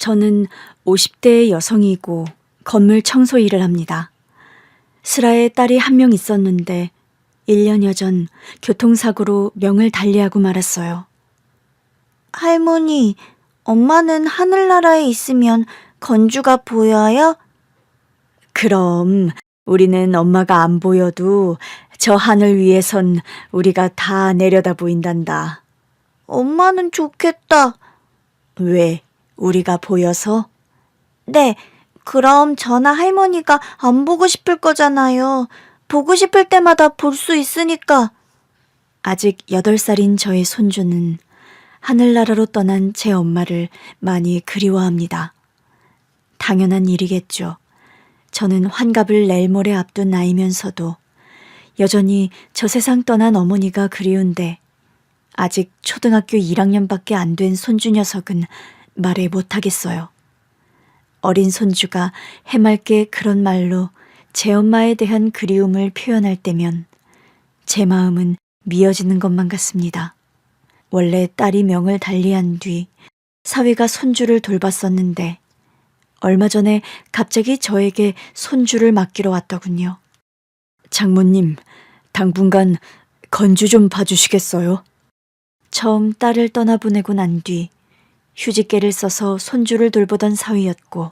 저는 50대의 여성이고 건물 청소 일을 합니다. 슬아에 딸이 한 명 있었는데 1년여 전 교통사고로 명을 달리하고 말았어요. 할머니, 엄마는 하늘나라에 있으면 건주가 보여요? 그럼 우리는 엄마가 안 보여도 저 하늘 위에선 우리가 다 내려다 보인단다. 엄마는 좋겠다. 왜? 우리가 보여서? 네, 그럼 저나 할머니가 안 보고 싶을 거잖아요. 보고 싶을 때마다 볼 수 있으니까. 아직 8살인 저의 손주는 하늘나라로 떠난 제 엄마를 많이 그리워합니다. 당연한 일이겠죠. 저는 환갑을 내일 모레 앞둔 나이면서도 여전히 저 세상 떠난 어머니가 그리운데 아직 초등학교 1학년밖에 안 된 손주 녀석은 말해 못하겠어요. 어린 손주가 해맑게 그런 말로 제 엄마에 대한 그리움을 표현할 때면 제 마음은 미어지는 것만 같습니다. 원래 딸이 명을 달리한 뒤 사위가 손주를 돌봤었는데 얼마 전에 갑자기 저에게 손주를 맡기러 왔더군요. 장모님, 당분간 건주 좀 봐주시겠어요? 처음 딸을 떠나보내고 난 뒤 휴직계를 써서 손주를 돌보던 사위였고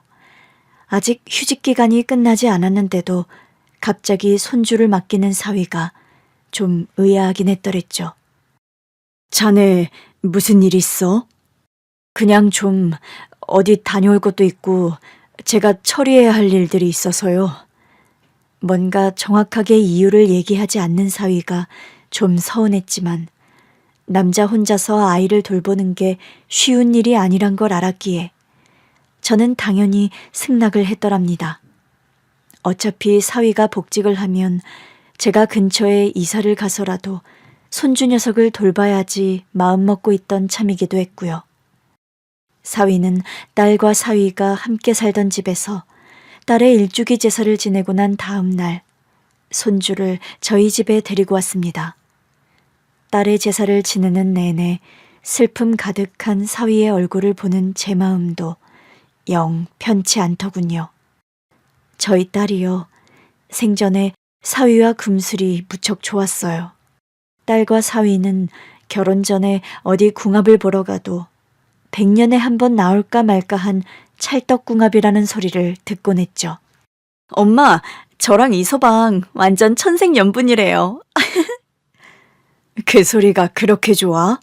아직 휴직 기간이 끝나지 않았는데도 갑자기 손주를 맡기는 사위가 좀 의아하긴 했더랬죠. 자네 무슨 일 있어? 그냥 좀 어디 다녀올 것도 있고 제가 처리해야 할 일들이 있어서요. 뭔가 정확하게 이유를 얘기하지 않는 사위가 좀 서운했지만 남자 혼자서 아이를 돌보는 게 쉬운 일이 아니란 걸 알았기에 저는 당연히 승낙을 했더랍니다. 어차피 사위가 복직을 하면 제가 근처에 이사를 가서라도 손주 녀석을 돌봐야지 마음먹고 있던 참이기도 했고요. 사위는 딸과 사위가 함께 살던 집에서 딸의 일주기 제사를 지내고 난 다음 날 손주를 저희 집에 데리고 왔습니다. 딸의 제사를 지내는 내내 슬픔 가득한 사위의 얼굴을 보는 제 마음도 영 편치 않더군요. 저희 딸이요. 생전에 사위와 금슬이 무척 좋았어요. 딸과 사위는 결혼 전에 어디 궁합을 보러 가도 100년에 한 번 나올까 말까 한 찰떡궁합이라는 소리를 듣곤 했죠. 엄마, 저랑 이서방 완전 천생연분이래요. 그 소리가 그렇게 좋아?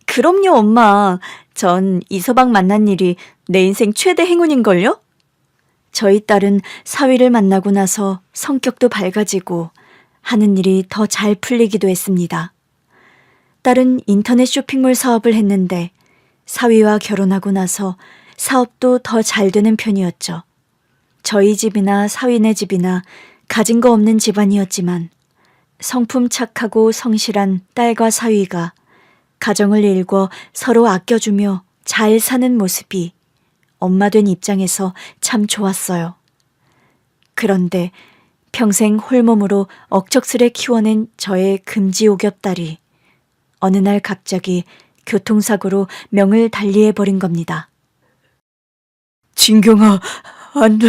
그럼요, 엄마. 전 이서방 만난 일이 내 인생 최대 행운인걸요? 저희 딸은 사위를 만나고 나서 성격도 밝아지고 하는 일이 더 잘 풀리기도 했습니다. 딸은 인터넷 쇼핑몰 사업을 했는데 사위와 결혼하고 나서 사업도 더 잘 되는 편이었죠. 저희 집이나 사위네 집이나 가진 거 없는 집안이었지만 성품 착하고 성실한 딸과 사위가 가정을 일궈 서로 아껴주며 잘 사는 모습이 엄마 된 입장에서 참 좋았어요. 그런데 평생 홀몸으로 억척스레 키워낸 저의 금지옥엽딸이 어느 날 갑자기 교통사고로 명을 달리해버린 겁니다. 진경아, 안 돼.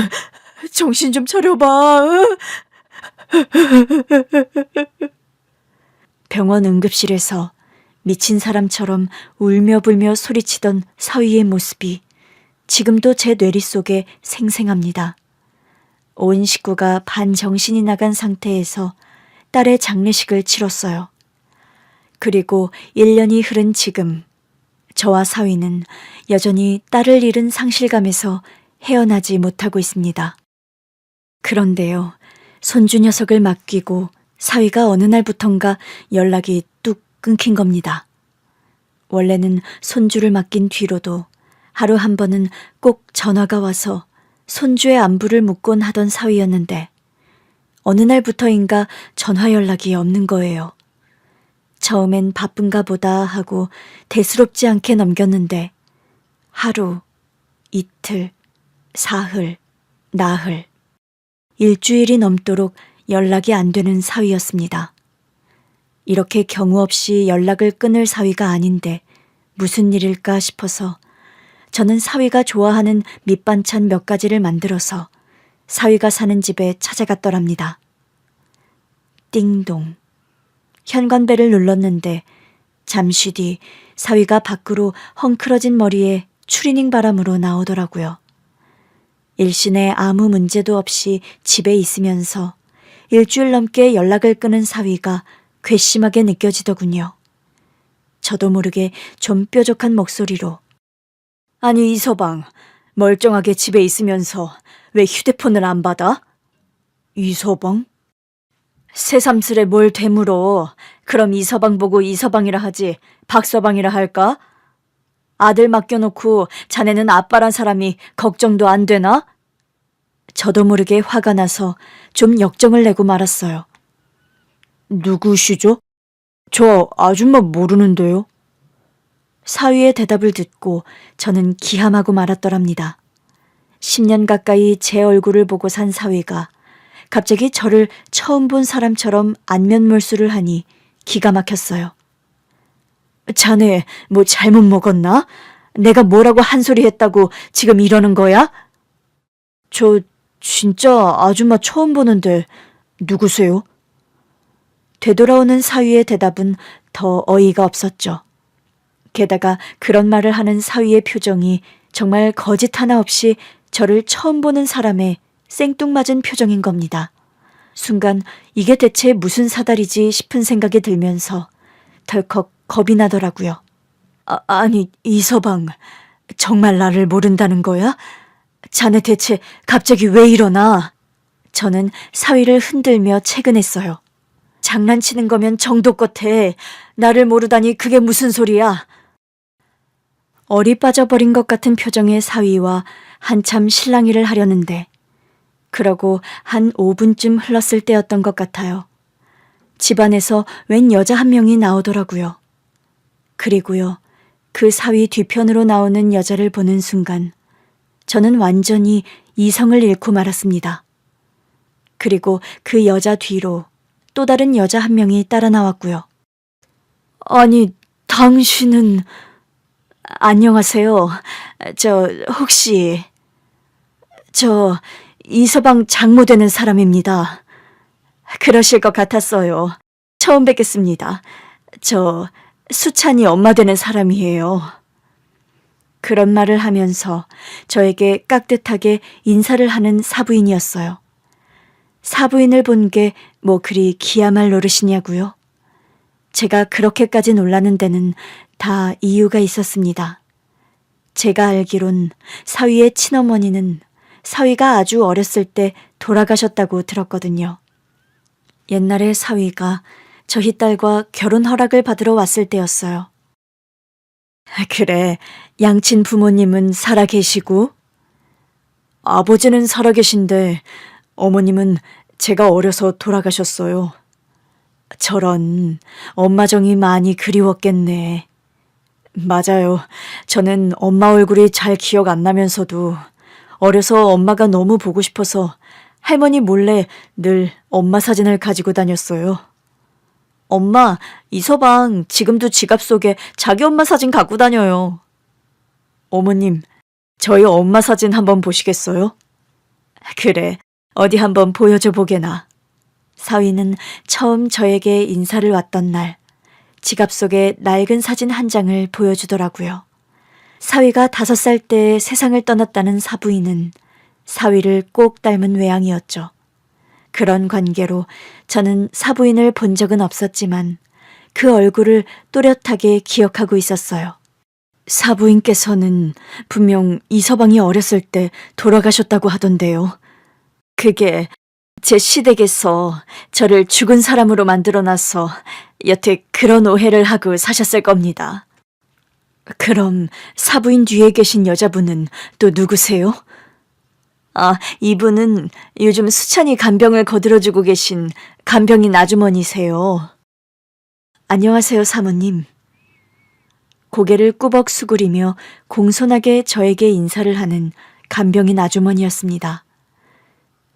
정신 좀 차려봐. 병원 응급실에서 미친 사람처럼 울며 불며 소리치던 사위의 모습이 지금도 제 뇌리 속에 생생합니다. 온 식구가 반정신이 나간 상태에서 딸의 장례식을 치렀어요. 그리고 1년이 흐른 지금 저와 사위는 여전히 딸을 잃은 상실감에서 헤어나지 못하고 있습니다. 그런데요, 손주 녀석을 맡기고 사위가 어느 날부턴가 연락이 뚝 끊긴 겁니다. 원래는 손주를 맡긴 뒤로도 하루 한 번은 꼭 전화가 와서 손주의 안부를 묻곤 하던 사위였는데 어느 날부터인가 전화 연락이 없는 거예요. 처음엔 바쁜가 보다 하고 대수롭지 않게 넘겼는데 하루, 이틀, 사흘, 나흘, 일주일이 넘도록 연락이 안 되는 사위였습니다. 이렇게 경우 없이 연락을 끊을 사위가 아닌데 무슨 일일까 싶어서 저는 사위가 좋아하는 밑반찬 몇 가지를 만들어서 사위가 사는 집에 찾아갔더랍니다. 띵동. 현관벨을 눌렀는데 잠시 뒤 사위가 밖으로 헝클어진 머리에 추리닝 바람으로 나오더라고요. 일신에 아무 문제도 없이 집에 있으면서 일주일 넘게 연락을 끊은 사위가 괘씸하게 느껴지더군요. 저도 모르게 좀 뾰족한 목소리로 아니 이서방, 멀쩡하게 집에 있으면서 왜 휴대폰을 안 받아? 이서방? 새삼스레 뭘 되물어. 그럼 이서방 보고 이서방이라 하지 박서방이라 할까? 아들 맡겨놓고 자네는 아빠란 사람이 걱정도 안 되나? 저도 모르게 화가 나서 좀 역정을 내고 말았어요. 누구시죠? 저 아줌마 모르는데요. 사위의 대답을 듣고 저는 기함하고 말았더랍니다. 10년 가까이 제 얼굴을 보고 산 사위가 갑자기 저를 처음 본 사람처럼 안면몰수를 하니 기가 막혔어요. 자네 뭐 잘못 먹었나? 내가 뭐라고 한 소리 했다고 지금 이러는 거야? 저 진짜 아줌마 처음 보는데 누구세요? 되돌아오는 사위의 대답은 더 어이가 없었죠. 게다가 그런 말을 하는 사위의 표정이 정말 거짓 하나 없이 저를 처음 보는 사람의 생뚱맞은 표정인 겁니다. 순간 이게 대체 무슨 사달이지 싶은 생각이 들면서 덜컥 겁이 나더라고요. 아니 이서방, 정말 나를 모른다는 거야? 자네 대체 갑자기 왜 이러나? 저는 사위를 흔들며 채근했어요. 장난치는 거면 정도껏 해. 나를 모르다니 그게 무슨 소리야? 얼이 빠져버린 것 같은 표정의 사위와 한참 실랑이를 하려는데 그러고 한 5분쯤 흘렀을 때였던 것 같아요. 집안에서 웬 여자 한 명이 나오더라고요. 그리고요, 그 사위 뒤편으로 나오는 여자를 보는 순간 저는 완전히 이성을 잃고 말았습니다. 그리고 그 여자 뒤로 또 다른 여자 한 명이 따라 나왔고요. 아니, 당신은... 안녕하세요. 혹시... 이서방 장모 되는 사람입니다. 그러실 것 같았어요. 처음 뵙겠습니다. 수찬이 엄마 되는 사람이에요. 그런 말을 하면서 저에게 깍듯하게 인사를 하는 사부인이었어요. 사부인을 본 게 뭐 그리 기야말 노릇이냐고요? 제가 그렇게까지 놀라는 데는 다 이유가 있었습니다. 제가 알기론 사위의 친어머니는 사위가 아주 어렸을 때 돌아가셨다고 들었거든요. 옛날에 사위가 저희 딸과 결혼 허락을 받으러 왔을 때였어요. 그래, 양친 부모님은 살아계시고? 아버지는 살아계신데 어머님은 제가 어려서 돌아가셨어요. 저런, 엄마 정이 많이 그리웠겠네. 맞아요. 저는 엄마 얼굴이 잘 기억 안 나면서도 어려서 엄마가 너무 보고 싶어서 할머니 몰래 늘 엄마 사진을 가지고 다녔어요. 엄마, 이서방 지금도 지갑 속에 자기 엄마 사진 갖고 다녀요. 어머님, 저희 엄마 사진 한번 보시겠어요? 그래, 어디 한번 보여줘 보게나. 사위는 처음 저에게 인사를 왔던 날 지갑 속에 낡은 사진 한 장을 보여주더라고요. 사위가 5살 때 세상을 떠났다는 사부인은 사위를 꼭 닮은 외양이었죠. 그런 관계로 저는 사부인을 본 적은 없었지만 그 얼굴을 또렷하게 기억하고 있었어요. 사부인께서는 분명 이서방이 어렸을 때 돌아가셨다고 하던데요. 그게 제 시댁에서 저를 죽은 사람으로 만들어놔서 여태 그런 오해를 하고 사셨을 겁니다. 그럼 사부인 뒤에 계신 여자분은 또 누구세요? 이분은 요즘 수찬이 간병을 거들어주고 계신 간병인 아주머니세요. 안녕하세요, 사모님. 고개를 꾸벅 수그리며 공손하게 저에게 인사를 하는 간병인 아주머니였습니다.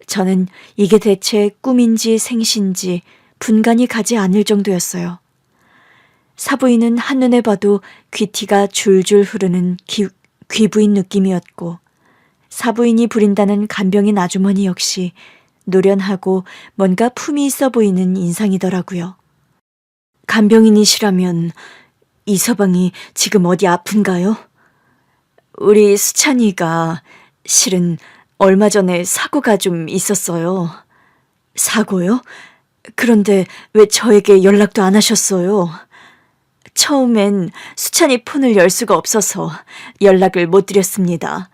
저는 이게 대체 꿈인지 생신지 분간이 가지 않을 정도였어요. 사부인은 한눈에 봐도 귀티가 줄줄 흐르는 귀부인 느낌이었고 사부인이 부린다는 간병인 아주머니 역시 노련하고 뭔가 품이 있어 보이는 인상이더라고요. 간병인이시라면 이 서방이 지금 어디 아픈가요? 우리 수찬이가 실은 얼마 전에 사고가 좀 있었어요. 사고요? 그런데 왜 저에게 연락도 안 하셨어요? 처음엔 수찬이 폰을 열 수가 없어서 연락을 못 드렸습니다.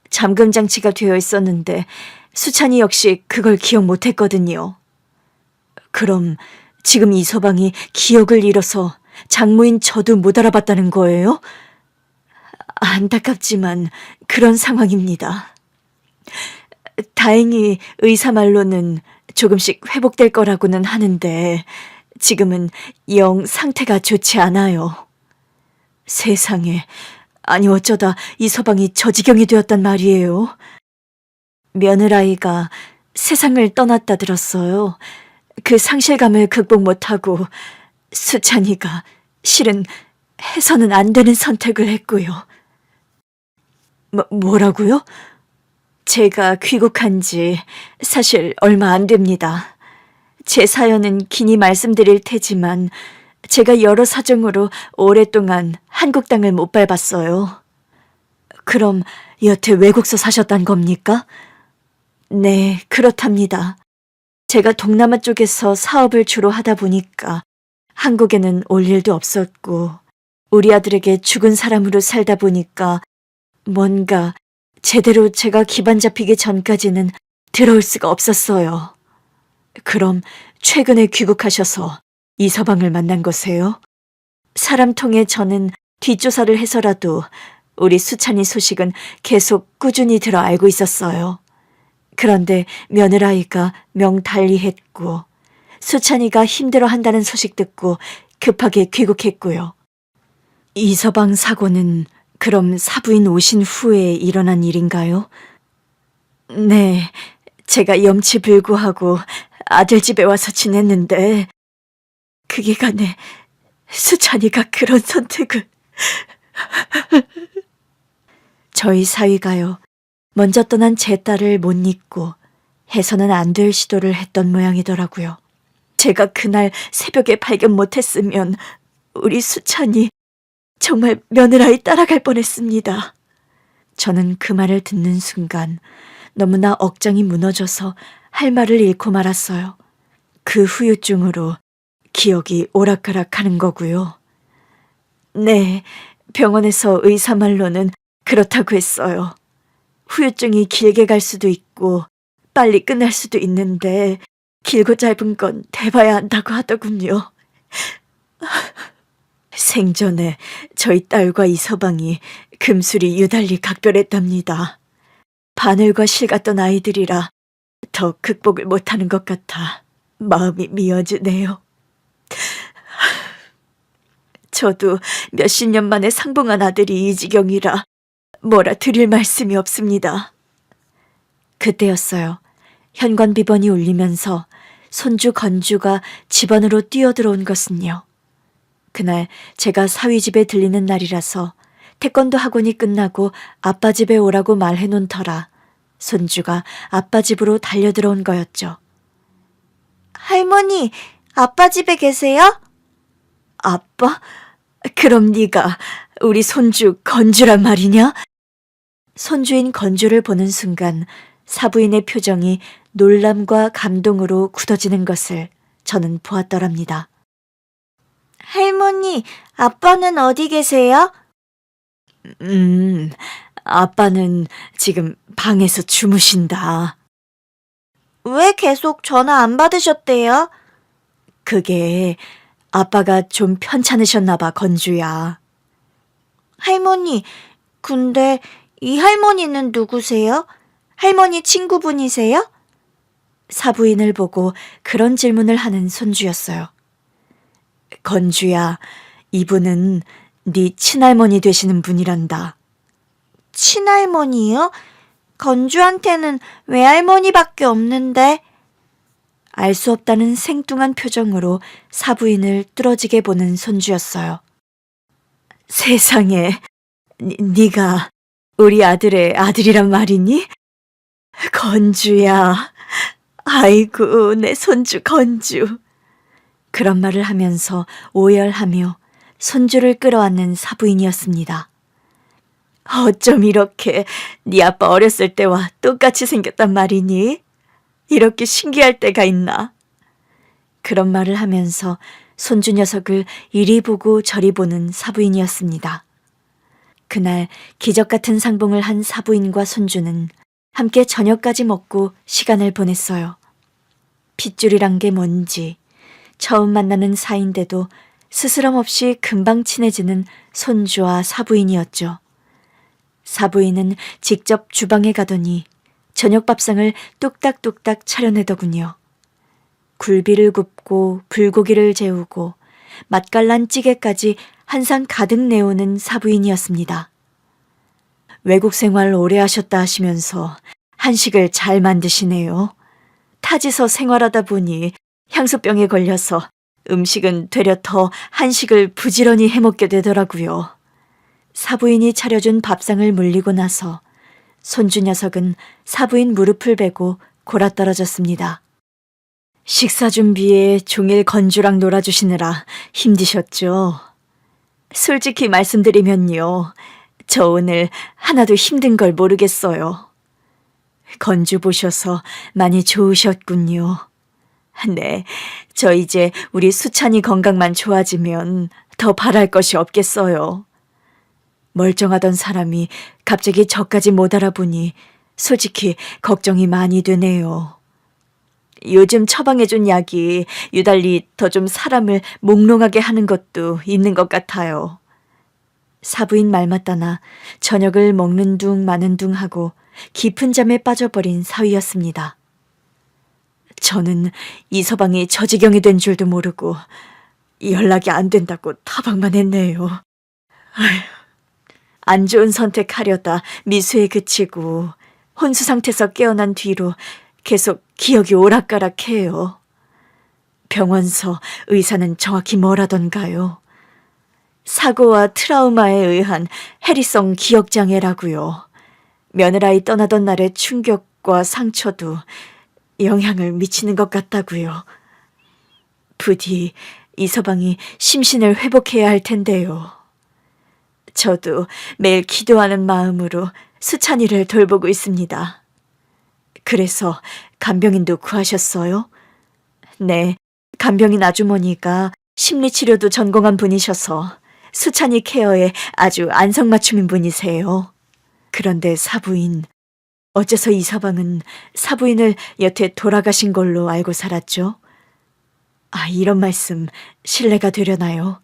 잠금 장치가 되어 있었는데 수찬이 역시 그걸 기억 못 했거든요. 그럼 지금 이 서방이 기억을 잃어서 장모인 저도 못 알아봤다는 거예요? 안타깝지만 그런 상황입니다. 다행히 의사 말로는 조금씩 회복될 거라고는 하는데 지금은 영 상태가 좋지 않아요. 세상에, 아니 어쩌다 이 서방이 저 지경이 되었단 말이에요. 며느라이가 세상을 떠났다 들었어요. 그 상실감을 극복 못하고 수찬이가 실은 해서는 안 되는 선택을 했고요. 뭐라고요? 제가 귀국한 지 사실 얼마 안 됩니다. 제 사연은 기니 말씀드릴 테지만 제가 여러 사정으로 오랫동안 한국 땅을 못 밟았어요. 그럼 여태 외국서 사셨단 겁니까? 네, 그렇답니다. 제가 동남아 쪽에서 사업을 주로 하다 보니까 한국에는 올 일도 없었고 우리 아들에게 죽은 사람으로 살다 보니까 뭔가 제대로 제가 기반 잡히기 전까지는 들어올 수가 없었어요. 그럼 최근에 귀국하셔서 이 서방을 만난 거세요? 사람 통해 저는 뒷조사를 해서라도 우리 수찬이 소식은 계속 꾸준히 들어 알고 있었어요. 그런데 며느라이가 명달리했고 수찬이가 힘들어한다는 소식 듣고 급하게 귀국했고요. 이 서방 사고는 그럼 사부인 오신 후에 일어난 일인가요? 네, 제가 염치불구하고 아들 집에 와서 지냈는데 그 기간에 수찬이가 그런 선택을... 저희 사위가요, 먼저 떠난 제 딸을 못 잊고 해서는 안 될 시도를 했던 모양이더라고요. 제가 그날 새벽에 발견 못했으면 우리 수찬이 정말 며느라이 따라갈 뻔했습니다. 저는 그 말을 듣는 순간 너무나 억장이 무너져서 할 말을 잃고 말았어요. 그 후유증으로 기억이 오락가락하는 거고요. 네, 병원에서 의사 말로는 그렇다고 했어요. 후유증이 길게 갈 수도 있고 빨리 끝날 수도 있는데 길고 짧은 건 대봐야 한다고 하더군요. 생전에 저희 딸과 이 서방이 금술이 유달리 각별했답니다. 바늘과 실 같던 아이들이라 더 극복을 못하는 것 같아 마음이 미어지네요. 저도 몇십 년 만에 상봉한 아들이 이 지경이라 뭐라 드릴 말씀이 없습니다. 그때였어요. 현관 비번이 울리면서 손주 건주가 집 안으로 뛰어들어온 것은요. 그날 제가 사위 집에 들리는 날이라서 태권도 학원이 끝나고 아빠 집에 오라고 말해놓은 터라 손주가 아빠 집으로 달려들어온 거였죠. 할머니, 아빠 집에 계세요? 아빠? 그럼 네가 우리 손주 건주란 말이냐? 손주인 건주를 보는 순간 사부인의 표정이 놀람과 감동으로 굳어지는 것을 저는 보았더랍니다. 할머니, 아빠는 어디 계세요? 아빠는 지금 방에서 주무신다. 왜 계속 전화 안 받으셨대요? 그게 아빠가 좀 편찮으셨나 봐, 건주야. 할머니, 근데 이 할머니는 누구세요? 할머니 친구분이세요? 사부인을 보고 그런 질문을 하는 손주였어요. 건주야, 이분은 네 친할머니 되시는 분이란다. 친할머니요? 건주한테는 외할머니밖에 없는데. 알 수 없다는 생뚱한 표정으로 사부인을 뚫어지게 보는 손주였어요. 세상에, 네가 우리 아들의 아들이란 말이니? 건주야. 아이고, 내 손주 건주. 그런 말을 하면서 오열하며 손주를 끌어안는 사부인이었습니다. 어쩜 이렇게 네 아빠 어렸을 때와 똑같이 생겼단 말이니? 이렇게 신기할 때가 있나? 그런 말을 하면서 손주 녀석을 이리 보고 저리 보는 사부인이었습니다. 그날 기적 같은 상봉을 한 사부인과 손주는 함께 저녁까지 먹고 시간을 보냈어요. 핏줄이란 게 뭔지 처음 만나는 사이인데도 스스럼 없이 금방 친해지는 손주와 사부인이었죠. 사부인은 직접 주방에 가더니 저녁 밥상을 뚝딱뚝딱 차려내더군요. 굴비를 굽고 불고기를 재우고 맛깔난 찌개까지 한 상 가득 내오는 사부인이었습니다. 외국 생활 오래 하셨다 하시면서 한식을 잘 만드시네요. 타지서 생활하다 보니 향수병에 걸려서 음식은 되려 더 한식을 부지런히 해먹게 되더라고요. 사부인이 차려준 밥상을 물리고 나서 손주 녀석은 사부인 무릎을 베고 골아떨어졌습니다. 식사 준비에 종일 건주랑 놀아주시느라 힘드셨죠? 솔직히 말씀드리면요. 저 오늘 하나도 힘든 걸 모르겠어요. 건주 보셔서 많이 좋으셨군요. 네, 저 이제 우리 수찬이 건강만 좋아지면 더 바랄 것이 없겠어요. 멀쩡하던 사람이 갑자기 저까지 못 알아보니 솔직히 걱정이 많이 되네요. 요즘 처방해준 약이 유달리 더 좀 사람을 몽롱하게 하는 것도 있는 것 같아요. 사부인 말 맞다나 저녁을 먹는 둥 마는 둥 하고 깊은 잠에 빠져버린 사위였습니다. 저는 이 서방이 저 지경이 된 줄도 모르고 연락이 안 된다고 타박만 했네요. 아휴, 안 좋은 선택하려다 미수에 그치고 혼수 상태에서 깨어난 뒤로 계속 기억이 오락가락해요. 병원서 의사는 정확히 뭐라던가요? 사고와 트라우마에 의한 해리성 기억장애라고요. 며느라이 떠나던 날의 충격과 상처도 영향을 미치는 것 같다고요. 부디 이 서방이 심신을 회복해야 할 텐데요. 저도 매일 기도하는 마음으로 수찬이를 돌보고 있습니다. 그래서 간병인도 구하셨어요? 네, 간병인 아주머니가 심리치료도 전공한 분이셔서 수찬이 케어에 아주 안성맞춤인 분이세요. 그런데 사부인, 어째서 이 서방은 사부인을 여태 돌아가신 걸로 알고 살았죠? 이런 말씀 실례가 되려나요?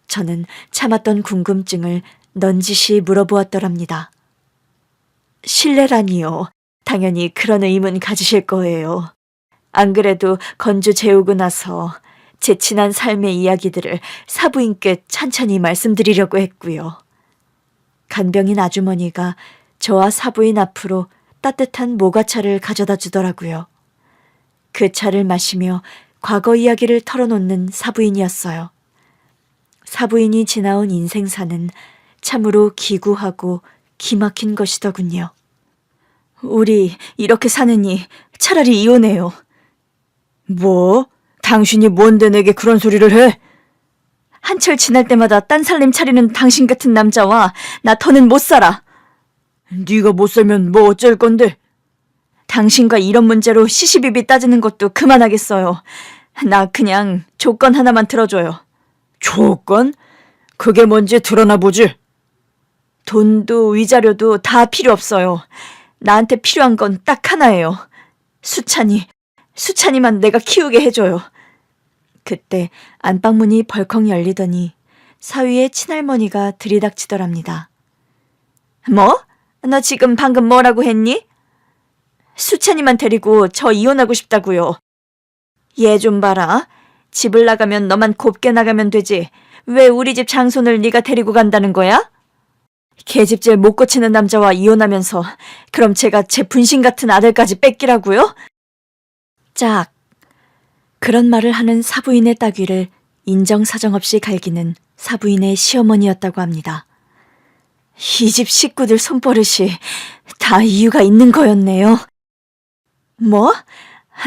저는 참았던 궁금증을 넌지시 물어보았더랍니다. 실례라니요. 당연히 그런 의문 가지실 거예요. 안 그래도 건주 재우고 나서 제 지난 삶의 이야기들을 사부인께 찬찬히 말씀드리려고 했고요. 간병인 아주머니가 저와 사부인 앞으로 따뜻한 모과차를 가져다 주더라고요. 그 차를 마시며 과거 이야기를 털어놓는 사부인이었어요. 사부인이 지나온 인생사는 참으로 기구하고 기막힌 것이더군요. 우리 이렇게 사느니 차라리 이혼해요. 뭐? 당신이 뭔데 내게 그런 소리를 해? 한철 지날 때마다 딴 살림 차리는 당신 같은 남자와 나 더는 못 살아. 네가 못 살면 뭐 어쩔 건데? 당신과 이런 문제로 시시비비 따지는 것도 그만하겠어요. 나 그냥 조건 하나만 들어줘요. 조건? 그게 뭔지 드러나 보지. 돈도 위자료도 다 필요 없어요. 나한테 필요한 건 딱 하나예요. 수찬이만 내가 키우게 해줘요. 그때 안방문이 벌컥 열리더니 사위의 친할머니가 들이닥치더랍니다. 뭐? 너 지금 방금 뭐라고 했니? 수찬이만 데리고 저 이혼하고 싶다고요. 얘 좀 봐라. 집을 나가면 너만 곱게 나가면 되지. 왜 우리 집 장손을 네가 데리고 간다는 거야? 계집질 못 고치는 남자와 이혼하면서 그럼 제가 제 분신 같은 아들까지 뺏기라고요? 짝. 그런 말을 하는 사부인의 따귀를 인정사정 없이 갈기는 사부인의 시어머니였다고 합니다. 이 집 식구들 손버릇이 다 이유가 있는 거였네요. 뭐?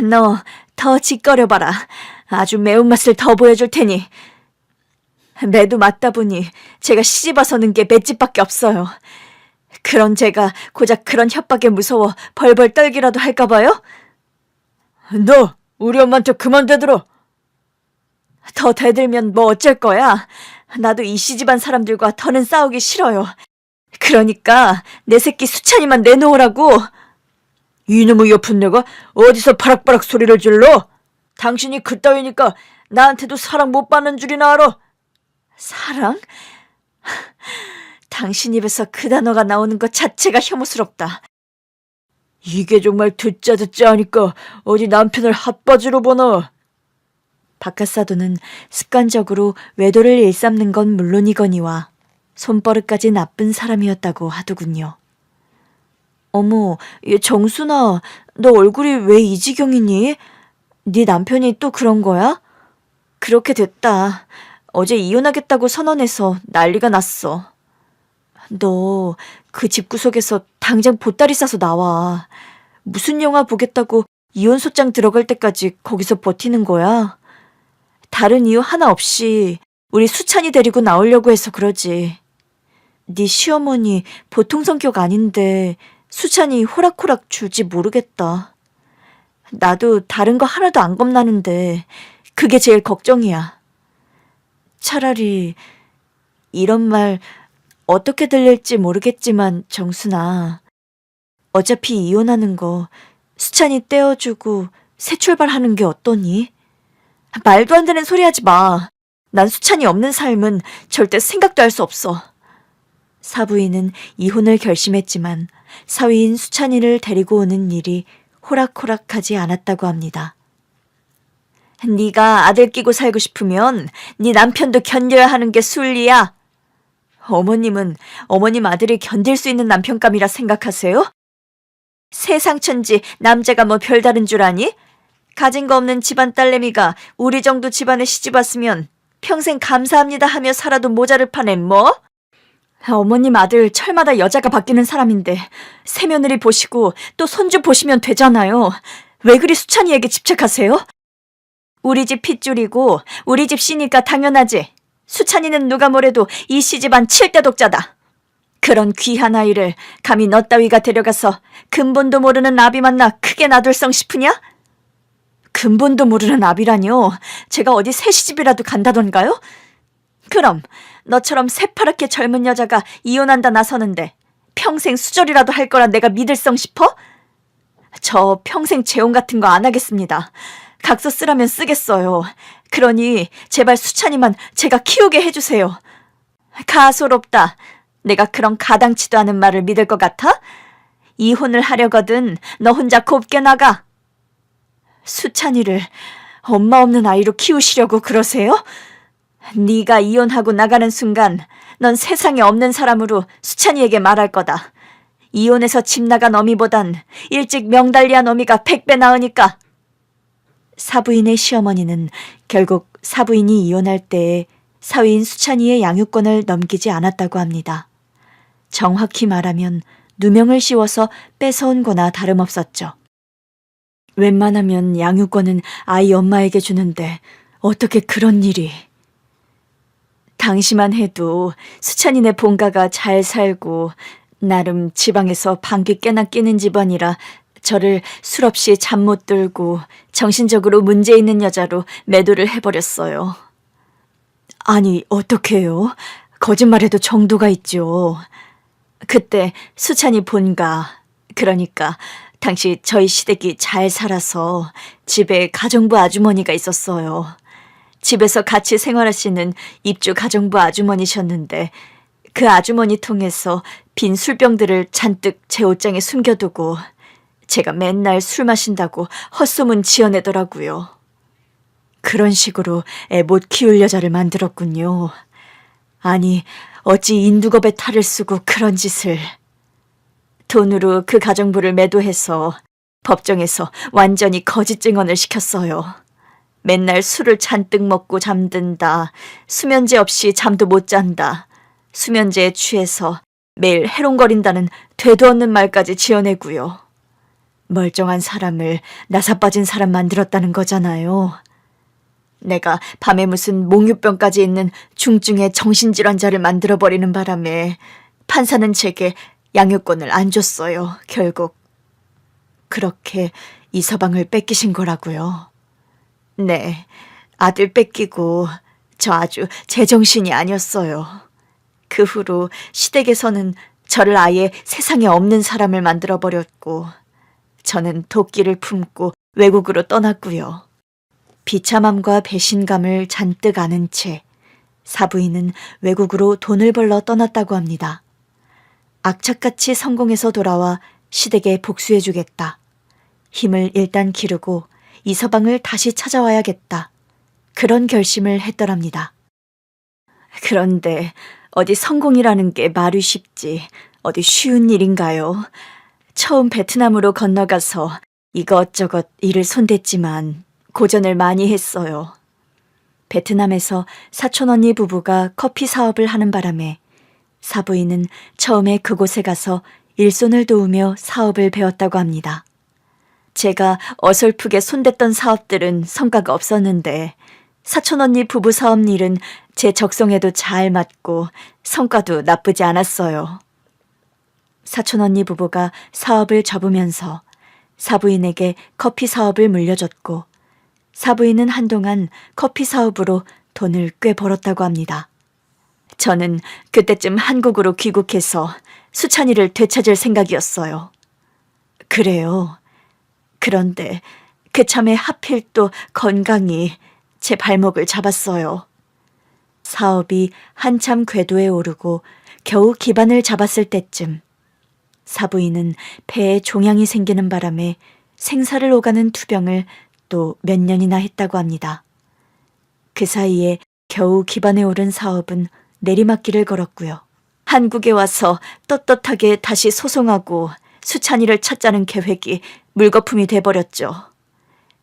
너 더 짓거려봐라. 아주 매운맛을 더 보여줄 테니. 매도 맞다 보니 제가 시집와서는 게 맷집밖에 없어요. 그런 제가 고작 그런 협박에 무서워 벌벌 떨기라도 할까봐요? 너 우리 엄마한테 그만 대들어. 더 대들면 뭐 어쩔 거야. 나도 이 시집안 사람들과 더는 싸우기 싫어요. 그러니까 내 새끼 수찬이만 내놓으라고. 이놈의 옆은 내가 어디서 바락바락 소리를 질러? 당신이 그따위니까 나한테도 사랑 못 받는 줄이나 알아. 사랑? 당신 입에서 그 단어가 나오는 것 자체가 혐오스럽다. 이게 정말 듣자 하니까 어디 남편을 핫바지로 보나. 박하사도는 습관적으로 외도를 일삼는 건 물론이거니와 손버릇까지 나쁜 사람이었다고 하더군요. 어머, 정순아, 너 얼굴이 왜 이 지경이니? 네 남편이 또 그런 거야? 그렇게 됐다. 어제 이혼하겠다고 선언해서 난리가 났어. 너 그 집구석에서 당장 보따리 싸서 나와. 무슨 영화 보겠다고 이혼소장 들어갈 때까지 거기서 버티는 거야? 다른 이유 하나 없이 우리 수찬이 데리고 나오려고 해서 그러지. 네 시어머니 보통 성격 아닌데 수찬이 호락호락 줄지 모르겠다. 나도 다른 거 하나도 안 겁나는데 그게 제일 걱정이야. 차라리 이런 말 어떻게 들릴지 모르겠지만 정순아, 어차피 이혼하는 거 수찬이 떼어주고 새 출발하는 게 어떠니? 말도 안 되는 소리 하지 마. 난 수찬이 없는 삶은 절대 생각도 할 수 없어. 사부인은 이혼을 결심했지만 사위인 수찬이를 데리고 오는 일이 호락호락하지 않았다고 합니다. 네가 아들 끼고 살고 싶으면 네 남편도 견뎌야 하는 게 순리야. 어머님은 어머님 아들이 견딜 수 있는 남편감이라 생각하세요? 세상 천지 남자가 뭐 별다른 줄 아니? 가진 거 없는 집안 딸내미가 우리 정도 집안에 시집 왔으면 평생 감사합니다 하며 살아도 모자를 파네 뭐? 어머님 아들 철마다 여자가 바뀌는 사람인데 새며느리 보시고 또 손주 보시면 되잖아요. 왜 그리 수찬이에게 집착하세요? 우리 집 핏줄이고 우리 집 씨니까 당연하지. 수찬이는 누가 뭐래도 이 시집안 7대 독자다. 그런 귀한 아이를 감히 너 따위가 데려가서 근본도 모르는 아비 만나 크게 놔둘성 싶으냐? 근본도 모르는 아비라뇨. 제가 어디 새 시집이라도 간다던가요? 그럼 너처럼 새파랗게 젊은 여자가 이혼한다 나서는데 평생 수절이라도 할 거라 내가 믿을성 싶어? 저 평생 재혼 같은 거 안 하겠습니다. 각서 쓰라면 쓰겠어요. 그러니 제발 수찬이만 제가 키우게 해주세요. 가소롭다. 내가 그런 가당치도 않은 말을 믿을 것 같아? 이혼을 하려거든 너 혼자 곱게 나가. 수찬이를 엄마 없는 아이로 키우시려고 그러세요? 네가 이혼하고 나가는 순간 넌 세상에 없는 사람으로 수찬이에게 말할 거다. 이혼해서 집 나간 어미보단 일찍 명달리한 어미가 100배 나으니까. 사부인의 시어머니는 결국 사부인이 이혼할 때에 사위인 수찬이의 양육권을 넘기지 않았다고 합니다. 정확히 말하면 누명을 씌워서 뺏어온 거나 다름없었죠. 웬만하면 양육권은 아이 엄마에게 주는데 어떻게 그런 일이. 당시만 해도 수찬이네 본가가 잘 살고 나름 지방에서 방귀 꽤나 끼는 집안이라 저를 술 없이 잠 못 들고 정신적으로 문제 있는 여자로 매도를 해버렸어요. 아니 어떡해요? 거짓말해도 정도가 있죠. 그때 수찬이 본가, 그러니까 당시 저희 시댁이 잘 살아서 집에 가정부 아주머니가 있었어요. 집에서 같이 생활하시는 입주 가정부 아주머니셨는데 그 아주머니 통해서 빈 술병들을 잔뜩 제 옷장에 숨겨두고 제가 맨날 술 마신다고 헛소문 지어내더라고요. 그런 식으로 애 못 키울 여자를 만들었군요. 아니 어찌 인두겁에 탈을 쓰고 그런 짓을. 돈으로 그 가정부를 매도해서 법정에서 완전히 거짓 증언을 시켰어요. 맨날 술을 잔뜩 먹고 잠든다. 수면제 없이 잠도 못 잔다. 수면제에 취해서 매일 해롱거린다는 되도 않는 말까지 지어내고요. 멀쩡한 사람을 나사빠진 사람 만들었다는 거잖아요. 내가 밤에 무슨 몽유병까지 있는 중증의 정신질환자를 만들어버리는 바람에 판사는 제게 양육권을 안 줬어요, 결국. 그렇게 이서방을 뺏기신 거라고요. 네, 아들 뺏기고 저 아주 제정신이 아니었어요. 그 후로 시댁에서는 저를 아예 세상에 없는 사람을 만들어버렸고 저는 도끼를 품고 외국으로 떠났고요. 비참함과 배신감을 잔뜩 안은 채 사부인은 외국으로 돈을 벌러 떠났다고 합니다. 악착같이 성공해서 돌아와 시댁에 복수해주겠다. 힘을 일단 기르고 이서방을 다시 찾아와야겠다. 그런 결심을 했더랍니다. 그런데 어디 성공이라는 게 말이 쉽지 어디 쉬운 일인가요? 처음 베트남으로 건너가서 이것저것 일을 손댔지만 고전을 많이 했어요. 베트남에서 사촌 언니 부부가 커피 사업을 하는 바람에 사부인은 처음에 그곳에 가서 일손을 도우며 사업을 배웠다고 합니다. 제가 어설프게 손댔던 사업들은 성과가 없었는데 사촌 언니 부부 사업 일은 제 적성에도 잘 맞고 성과도 나쁘지 않았어요. 사촌 언니 부부가 사업을 접으면서 사부인에게 커피 사업을 물려줬고 사부인은 한동안 커피 사업으로 돈을 꽤 벌었다고 합니다. 저는 그때쯤 한국으로 귀국해서 수찬이를 되찾을 생각이었어요. 그래요. 그런데 그참에 하필 또 건강이 제 발목을 잡았어요. 사업이 한참 궤도에 오르고 겨우 기반을 잡았을 때쯤 사부인은 폐에 종양이 생기는 바람에 생사를 오가는 투병을 또 몇 년이나 했다고 합니다. 그 사이에 겨우 기반에 오른 사업은 내리막길을 걸었고요. 한국에 와서 떳떳하게 다시 소송하고 수찬이를 찾자는 계획이 물거품이 돼버렸죠.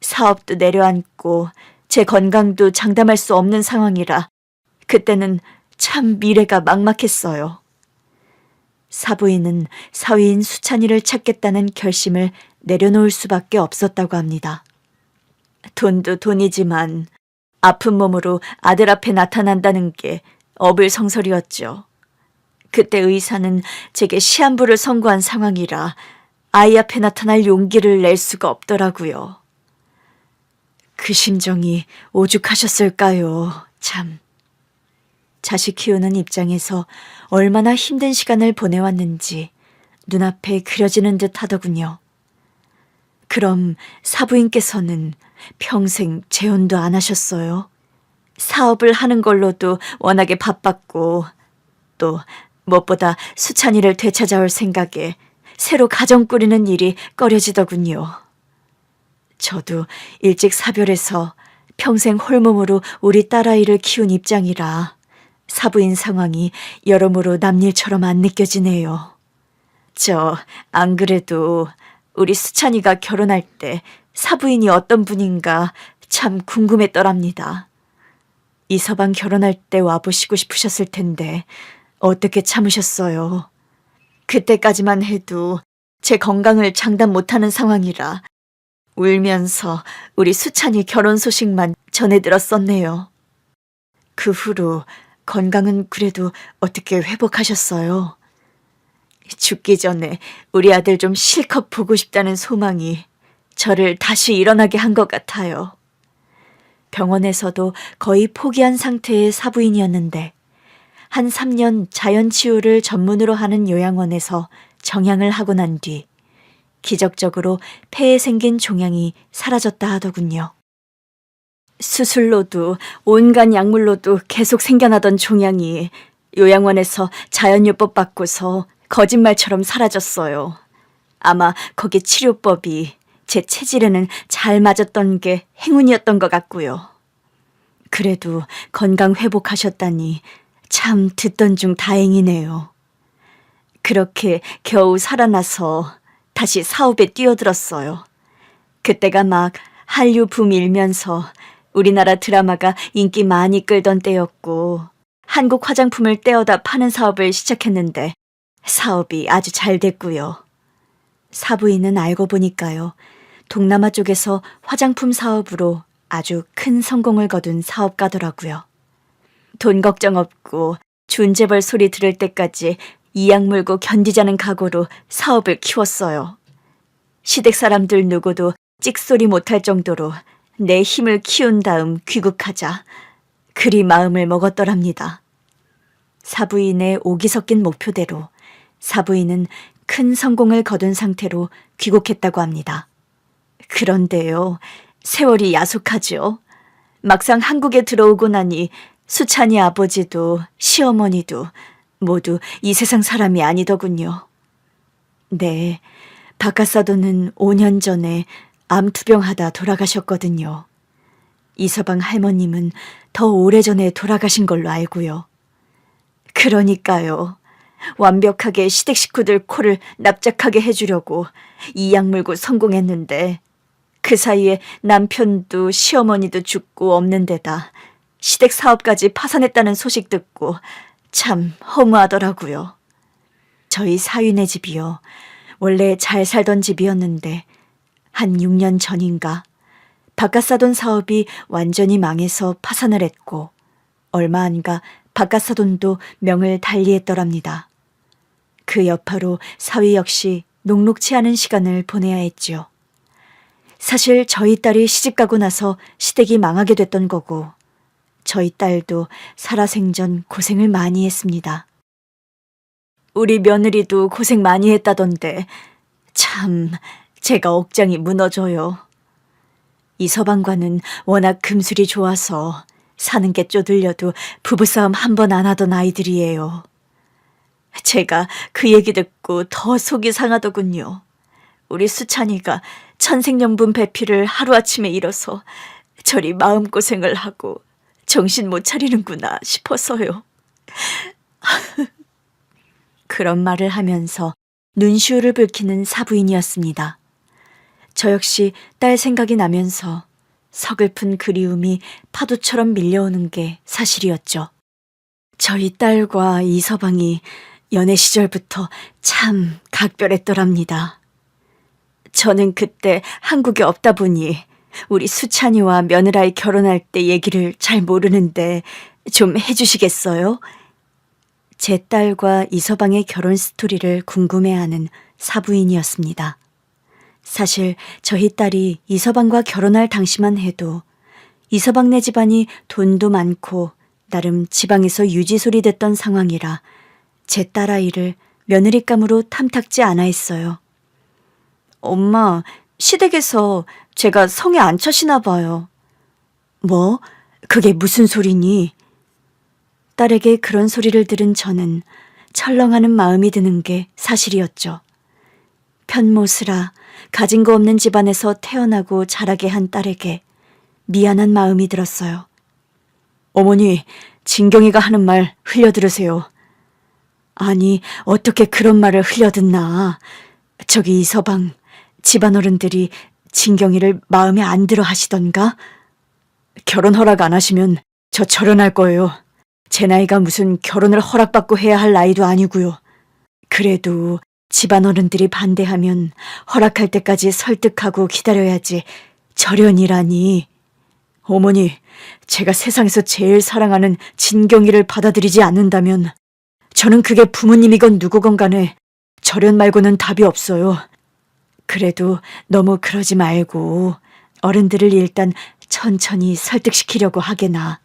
사업도 내려앉고 제 건강도 장담할 수 없는 상황이라 그때는 참 미래가 막막했어요. 사부인은 사위인 수찬이를 찾겠다는 결심을 내려놓을 수밖에 없었다고 합니다. 돈도 돈이지만 아픈 몸으로 아들 앞에 나타난다는 게 어불성설이었죠. 그때 의사는 제게 시한부를 선고한 상황이라 아이 앞에 나타날 용기를 낼 수가 없더라고요. 그 심정이 오죽하셨을까요, 참. 자식 키우는 입장에서 얼마나 힘든 시간을 보내왔는지 눈앞에 그려지는 듯 하더군요. 그럼 사부인께서는 평생 재혼도 안 하셨어요? 사업을 하는 걸로도 워낙에 바빴고 또 무엇보다 수찬이를 되찾아올 생각에 새로 가정 꾸리는 일이 꺼려지더군요. 저도 일찍 사별해서 평생 홀몸으로 우리 딸아이를 키운 입장이라 사부인 상황이 여러모로 남일처럼 안 느껴지네요. 안 그래도 우리 수찬이가 결혼할 때 사부인이 어떤 분인가 참 궁금했더랍니다. 이서방 결혼할 때 와보시고 싶으셨을 텐데 어떻게 참으셨어요? 그때까지만 해도 제 건강을 장담 못하는 상황이라 울면서 우리 수찬이 결혼 소식만 전해들었었네요. 그 후로 건강은 그래도 어떻게 회복하셨어요? 죽기 전에 우리 아들 좀 실컷 보고 싶다는 소망이 저를 다시 일어나게 한 것 같아요. 병원에서도 거의 포기한 상태의 사부인이었는데 한 3년 자연치유를 전문으로 하는 요양원에서 정양을 하고 난 뒤 기적적으로 폐에 생긴 종양이 사라졌다 하더군요. 수술로도 온갖 약물로도 계속 생겨나던 종양이 요양원에서 자연요법 받고서 거짓말처럼 사라졌어요. 아마 거기 치료법이 제 체질에는 잘 맞았던 게 행운이었던 것 같고요. 그래도 건강 회복하셨다니 참 듣던 중 다행이네요. 그렇게 겨우 살아나서 다시 사업에 뛰어들었어요. 그때가 막 한류 붐 일면서 우리나라 드라마가 인기 많이 끌던 때였고 한국 화장품을 떼어다 파는 사업을 시작했는데 사업이 아주 잘 됐고요. 사부인은 알고 보니까요. 동남아 쪽에서 화장품 사업으로 아주 큰 성공을 거둔 사업가더라고요. 돈 걱정 없고 준재벌 소리 들을 때까지 이악 물고 견디자는 각오로 사업을 키웠어요. 시댁 사람들 누구도 찍소리 못할 정도로 내 힘을 키운 다음 귀국하자 그리 마음을 먹었더랍니다. 사부인의 오기 섞인 목표대로 사부인은 큰 성공을 거둔 상태로 귀국했다고 합니다. 그런데요, 세월이 야속하죠. 막상 한국에 들어오고 나니 수찬이 아버지도 시어머니도 모두 이 세상 사람이 아니더군요. 네, 박가사도는 5년 전에 암투병하다 돌아가셨거든요. 이서방 할머님은 더 오래전에 돌아가신 걸로 알고요. 그러니까요. 완벽하게 시댁 식구들 코를 납작하게 해주려고 이악 물고 성공했는데 그 사이에 남편도 시어머니도 죽고 없는 데다 시댁 사업까지 파산했다는 소식 듣고 참 허무하더라고요. 저희 사위네 집이요. 원래 잘 살던 집이었는데 한 6년 전인가 바깥 사돈 사업이 완전히 망해서 파산을 했고 얼마 안가 바깥 사돈도 명을 달리했더랍니다. 그 여파로 사위 역시 녹록치 않은 시간을 보내야 했죠. 사실 저희 딸이 시집가고 나서 시댁이 망하게 됐던 거고 저희 딸도 살아생전 고생을 많이 했습니다. 우리 며느리도 고생 많이 했다던데 참 제가 억장이 무너져요. 이서방과는 워낙 금술이 좋아서 사는 게 쪼들려도 부부싸움 한 번 안 하던 아이들이에요. 제가 그 얘기 듣고 더 속이 상하더군요. 우리 수찬이가 천생연분 배필을 하루아침에 잃어서 저리 마음고생을 하고 정신 못 차리는구나 싶어서요. 그런 말을 하면서 눈시울을 붉히는 사부인이었습니다. 저 역시 딸 생각이 나면서 서글픈 그리움이 파도처럼 밀려오는 게 사실이었죠. 저희 딸과 이서방이 연애 시절부터 참 각별했더랍니다. 저는 그때 한국에 없다 보니 우리 수찬이와 며느라이 결혼할 때 얘기를 잘 모르는데 좀 해주시겠어요? 제 딸과 이서방의 결혼 스토리를 궁금해하는 사부인이었습니다. 사실 저희 딸이 이서방과 결혼할 당시만 해도 이서방네 집안이 돈도 많고 나름 지방에서 유지소리 됐던 상황이라 제 딸아이를 며느리감으로 탐탁지 않아 했어요. 엄마, 시댁에서 제가 성에 안 차시나 봐요. 뭐? 그게 무슨 소리니? 딸에게 그런 소리를 들은 저는 철렁하는 마음이 드는 게 사실이었죠. 편모스라 가진 거 없는 집안에서 태어나고 자라게 한 딸에게 미안한 마음이 들었어요. 어머니, 진경이가 하는 말 흘려들으세요. 아니, 어떻게 그런 말을 흘려듣나. 저기 이서방, 집안어른들이 진경이를 마음에 안 들어 하시던가? 결혼 허락 안 하시면 저 절연할 거예요. 제 나이가 무슨 결혼을 허락받고 해야 할 나이도 아니고요. 그래도 집안어른들이 반대하면 허락할 때까지 설득하고 기다려야지 절연이라니. 어머니, 제가 세상에서 제일 사랑하는 진경이를 받아들이지 않는다면 저는 그게 부모님이건 누구건 간에 절연 말고는 답이 없어요. 그래도 너무 그러지 말고 어른들을 일단 천천히 설득시키려고 하게나.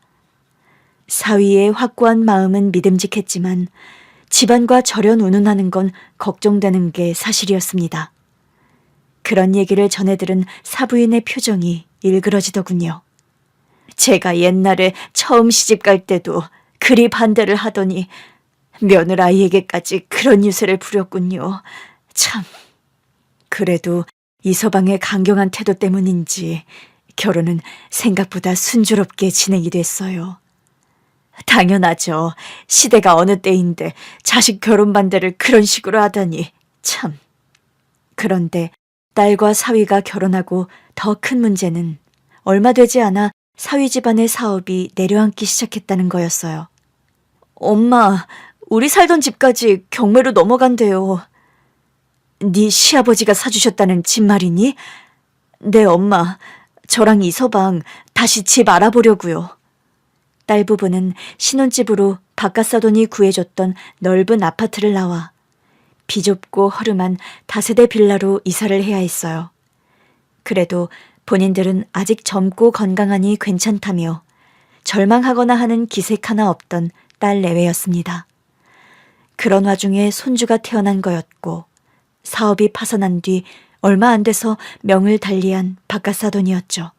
사위의 확고한 마음은 믿음직했지만 집안과 절연 운운하는 건 걱정되는 게 사실이었습니다. 그런 얘기를 전해들은 사부인의 표정이 일그러지더군요. 제가 옛날에 처음 시집갈 때도 그리 반대를 하더니 며느라이에게까지 그런 유세를 부렸군요. 참. 그래도 이서방의 강경한 태도 때문인지 결혼은 생각보다 순조롭게 진행이 됐어요. 당연하죠. 시대가 어느 때인데 자식 결혼 반대를 그런 식으로 하다니 참. 그런데 딸과 사위가 결혼하고 더 큰 문제는 얼마 되지 않아 사위 집안의 사업이 내려앉기 시작했다는 거였어요. 엄마, 우리 살던 집까지 경매로 넘어간대요. 네 시아버지가 사주셨다는 집 말이니? 네, 엄마. 저랑 이서방 다시 집 알아보려고요. 딸 부부는 신혼집으로 바깥사돈이 구해줬던 넓은 아파트를 나와 비좁고 허름한 다세대 빌라로 이사를 해야 했어요. 그래도 본인들은 아직 젊고 건강하니 괜찮다며 절망하거나 하는 기색 하나 없던 딸 내외였습니다. 그런 와중에 손주가 태어난 거였고 사업이 파산한 뒤 얼마 안 돼서 명을 달리한 바깥사돈이었죠.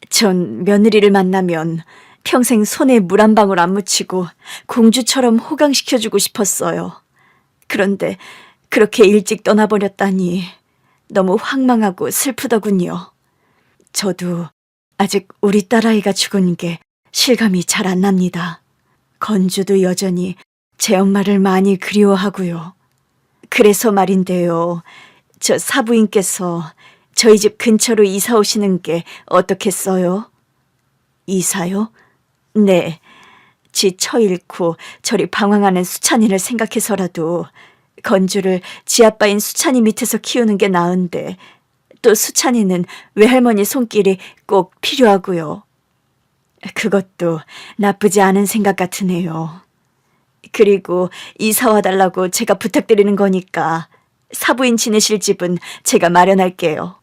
전 며느리를 만나면 평생 손에 물 한 방울 안 묻히고 공주처럼 호강시켜주고 싶었어요. 그런데 그렇게 일찍 떠나버렸다니 너무 황망하고 슬프더군요. 저도 아직 우리 딸아이가 죽은 게 실감이 잘 안 납니다. 건주도 여전히 제 엄마를 많이 그리워하고요. 그래서 말인데요. 저 사부인께서 저희 집 근처로 이사 오시는 게 어떻겠어요? 이사요? 네. 지 처 잃고 저리 방황하는 수찬이를 생각해서라도 건주를 지 아빠인 수찬이 밑에서 키우는 게 나은데 또 수찬이는 외할머니 손길이 꼭 필요하고요. 그것도 나쁘지 않은 생각 같으네요. 그리고 이사 와달라고 제가 부탁드리는 거니까 사부인 지내실 집은 제가 마련할게요.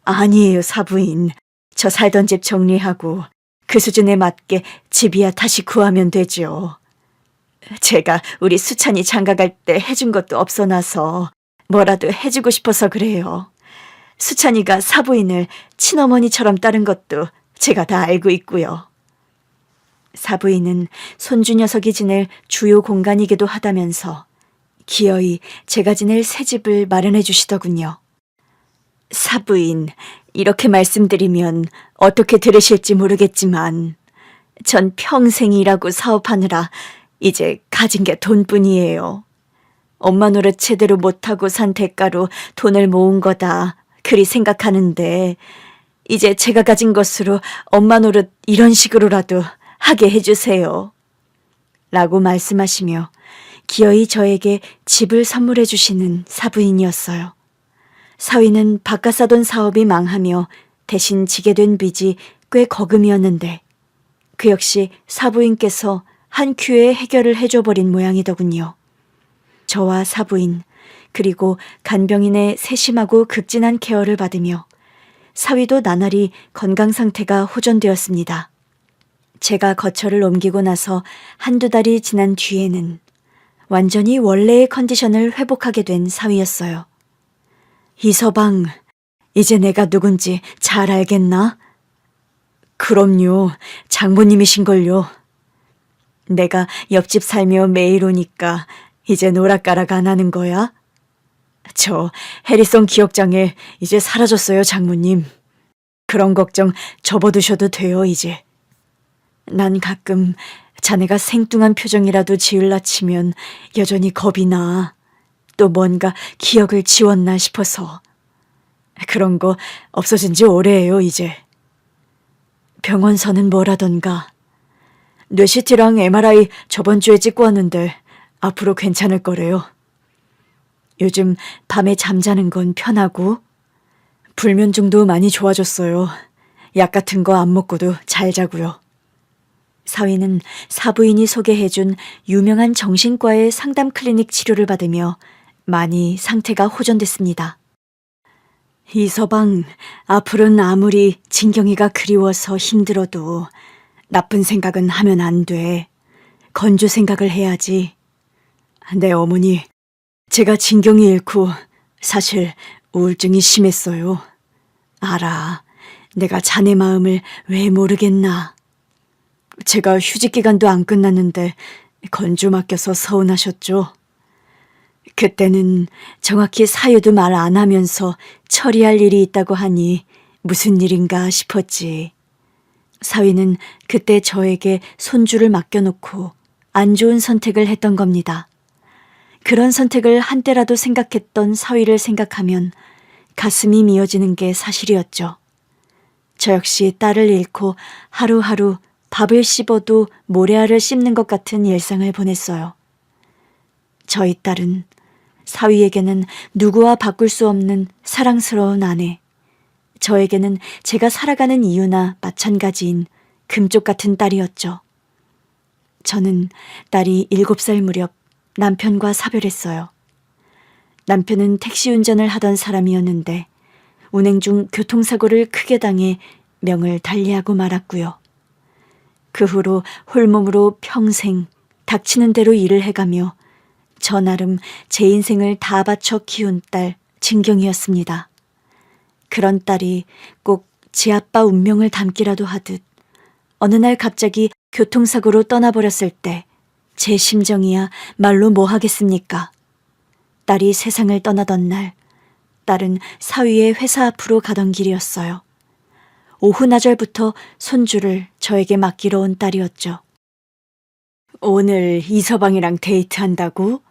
아니에요, 사부인. 저 살던 집 정리하고 그 수준에 맞게 집이야 다시 구하면 되죠. 제가 우리 수찬이 장가갈 때 해준 것도 없어놔서 뭐라도 해주고 싶어서 그래요. 수찬이가 사부인을 친어머니처럼 따른 것도 제가 다 알고 있고요. 사부인은 손주 녀석이 지낼 주요 공간이기도 하다면서 기어이 제가 지낼 새 집을 마련해 주시더군요. 사부인, 이렇게 말씀드리면 어떻게 들으실지 모르겠지만 전 평생 일하고 사업하느라 이제 가진 게 돈뿐이에요. 엄마 노릇 제대로 못하고 산 대가로 돈을 모은 거다 그리 생각하는데 이제 제가 가진 것으로 엄마 노릇 이런 식으로라도 하게 해주세요. 라고 말씀하시며 기어이 저에게 집을 선물해 주시는 사부인이었어요. 사위는 바깥 사돈 사업이 망하며 대신 지게 된 빚이 꽤 거금이었는데 그 역시 사부인께서 한 큐에 해결을 해줘버린 모양이더군요. 저와 사부인 그리고 간병인의 세심하고 극진한 케어를 받으며 사위도 나날이 건강 상태가 호전되었습니다. 제가 거처를 옮기고 나서 한두 달이 지난 뒤에는 완전히 원래의 컨디션을 회복하게 된 사위였어요. 이서방, 이제 내가 누군지 잘 알겠나? 그럼요, 장모님이신걸요. 내가 옆집 살며 매일 오니까 이제 노락가락 안 하는 거야? 저 해리송 기억장애 이제 사라졌어요, 장모님. 그런 걱정 접어두셔도 돼요, 이제. 난 가끔 자네가 생뚱한 표정이라도 지을라 치면 여전히 겁이 나. 또 뭔가 기억을 지웠나 싶어서. 그런 거 없어진 지 오래예요, 이제. 병원서는 뭐라던가. 뇌CT랑 MRI 저번 주에 찍고 왔는데 앞으로 괜찮을 거래요. 요즘 밤에 잠자는 건 편하고 불면증도 많이 좋아졌어요. 약 같은 거 안 먹고도 잘 자고요. 사위는 사부인이 소개해준 유명한 정신과의 상담 클리닉 치료를 받으며 많이 상태가 호전됐습니다. 이서방, 앞으로는 아무리 진경이가 그리워서 힘들어도 나쁜 생각은 하면 안 돼. 건조 생각을 해야지. 내 어머니, 제가 진경이 잃고 사실 우울증이 심했어요. 알아. 내가 자네 마음을 왜 모르겠나. 제가 휴직 기간도 안 끝났는데 건조 맡겨서 서운하셨죠. 그때는 정확히 사유도 말 안 하면서 처리할 일이 있다고 하니 무슨 일인가 싶었지. 사위는 그때 저에게 손주를 맡겨놓고 안 좋은 선택을 했던 겁니다. 그런 선택을 한때라도 생각했던 사위를 생각하면 가슴이 미어지는 게 사실이었죠. 저 역시 딸을 잃고 하루하루 밥을 씹어도 모래알을 씹는 것 같은 일상을 보냈어요. 저희 딸은 사위에게는 누구와 바꿀 수 없는 사랑스러운 아내, 저에게는 제가 살아가는 이유나 마찬가지인 금쪽 같은 딸이었죠. 저는 딸이 7살 무렵 남편과 사별했어요. 남편은 택시 운전을 하던 사람이었는데 운행 중 교통사고를 크게 당해 명을 달리하고 말았고요. 그 후로 홀몸으로 평생 닥치는 대로 일을 해가며 저 나름 제 인생을 다 바쳐 키운 딸 진경이었습니다. 그런 딸이 꼭 제 아빠 운명을 담기라도 하듯 어느 날 갑자기 교통사고로 떠나버렸을 때 제 심정이야 말로 뭐 하겠습니까? 딸이 세상을 떠나던 날, 딸은 사위의 회사 앞으로 가던 길이었어요. 오후 나절부터 손주를 저에게 맡기러 온 딸이었죠. 오늘 이서방이랑 데이트한다고?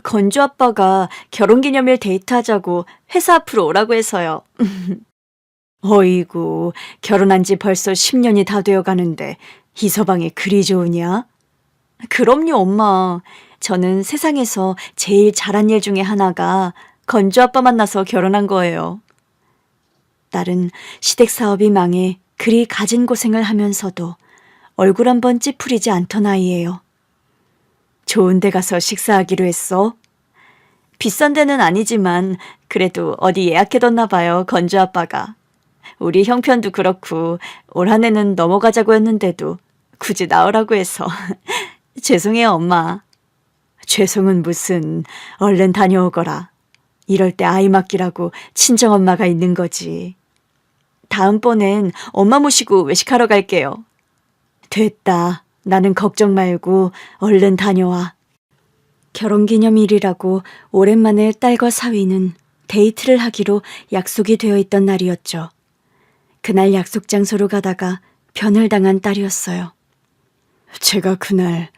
건주 아빠가 결혼기념일 데이트하자고 회사 앞으로 오라고 해서요. 어이구, 결혼한 지 벌써 10년이 다 되어 가는데 이서방이 그리 좋으냐? 그럼요, 엄마. 저는 세상에서 제일 잘한 일 중에 하나가 건주 아빠 만나서 결혼한 거예요. 딸은 시댁 사업이 망해 그리 가진 고생을 하면서도 얼굴 한번 찌푸리지 않던 아이예요. 좋은 데 가서 식사하기로 했어? 비싼 데는 아니지만 그래도 어디 예약해뒀나 봐요, 건주 아빠가. 우리 형편도 그렇고 올 한 해는 넘어가자고 했는데도 굳이 나오라고 해서. 죄송해요, 엄마. 죄송은 무슨, 얼른 다녀오거라. 이럴 때 아이 맡기라고 친정엄마가 있는 거지. 다음번엔 엄마 모시고 외식하러 갈게요. 됐다. 나는 걱정 말고 얼른 다녀와. 결혼기념일이라고 오랜만에 딸과 사위는 데이트를 하기로 약속이 되어 있던 날이었죠. 그날 약속 장소로 가다가 변을 당한 딸이었어요. 제가 그날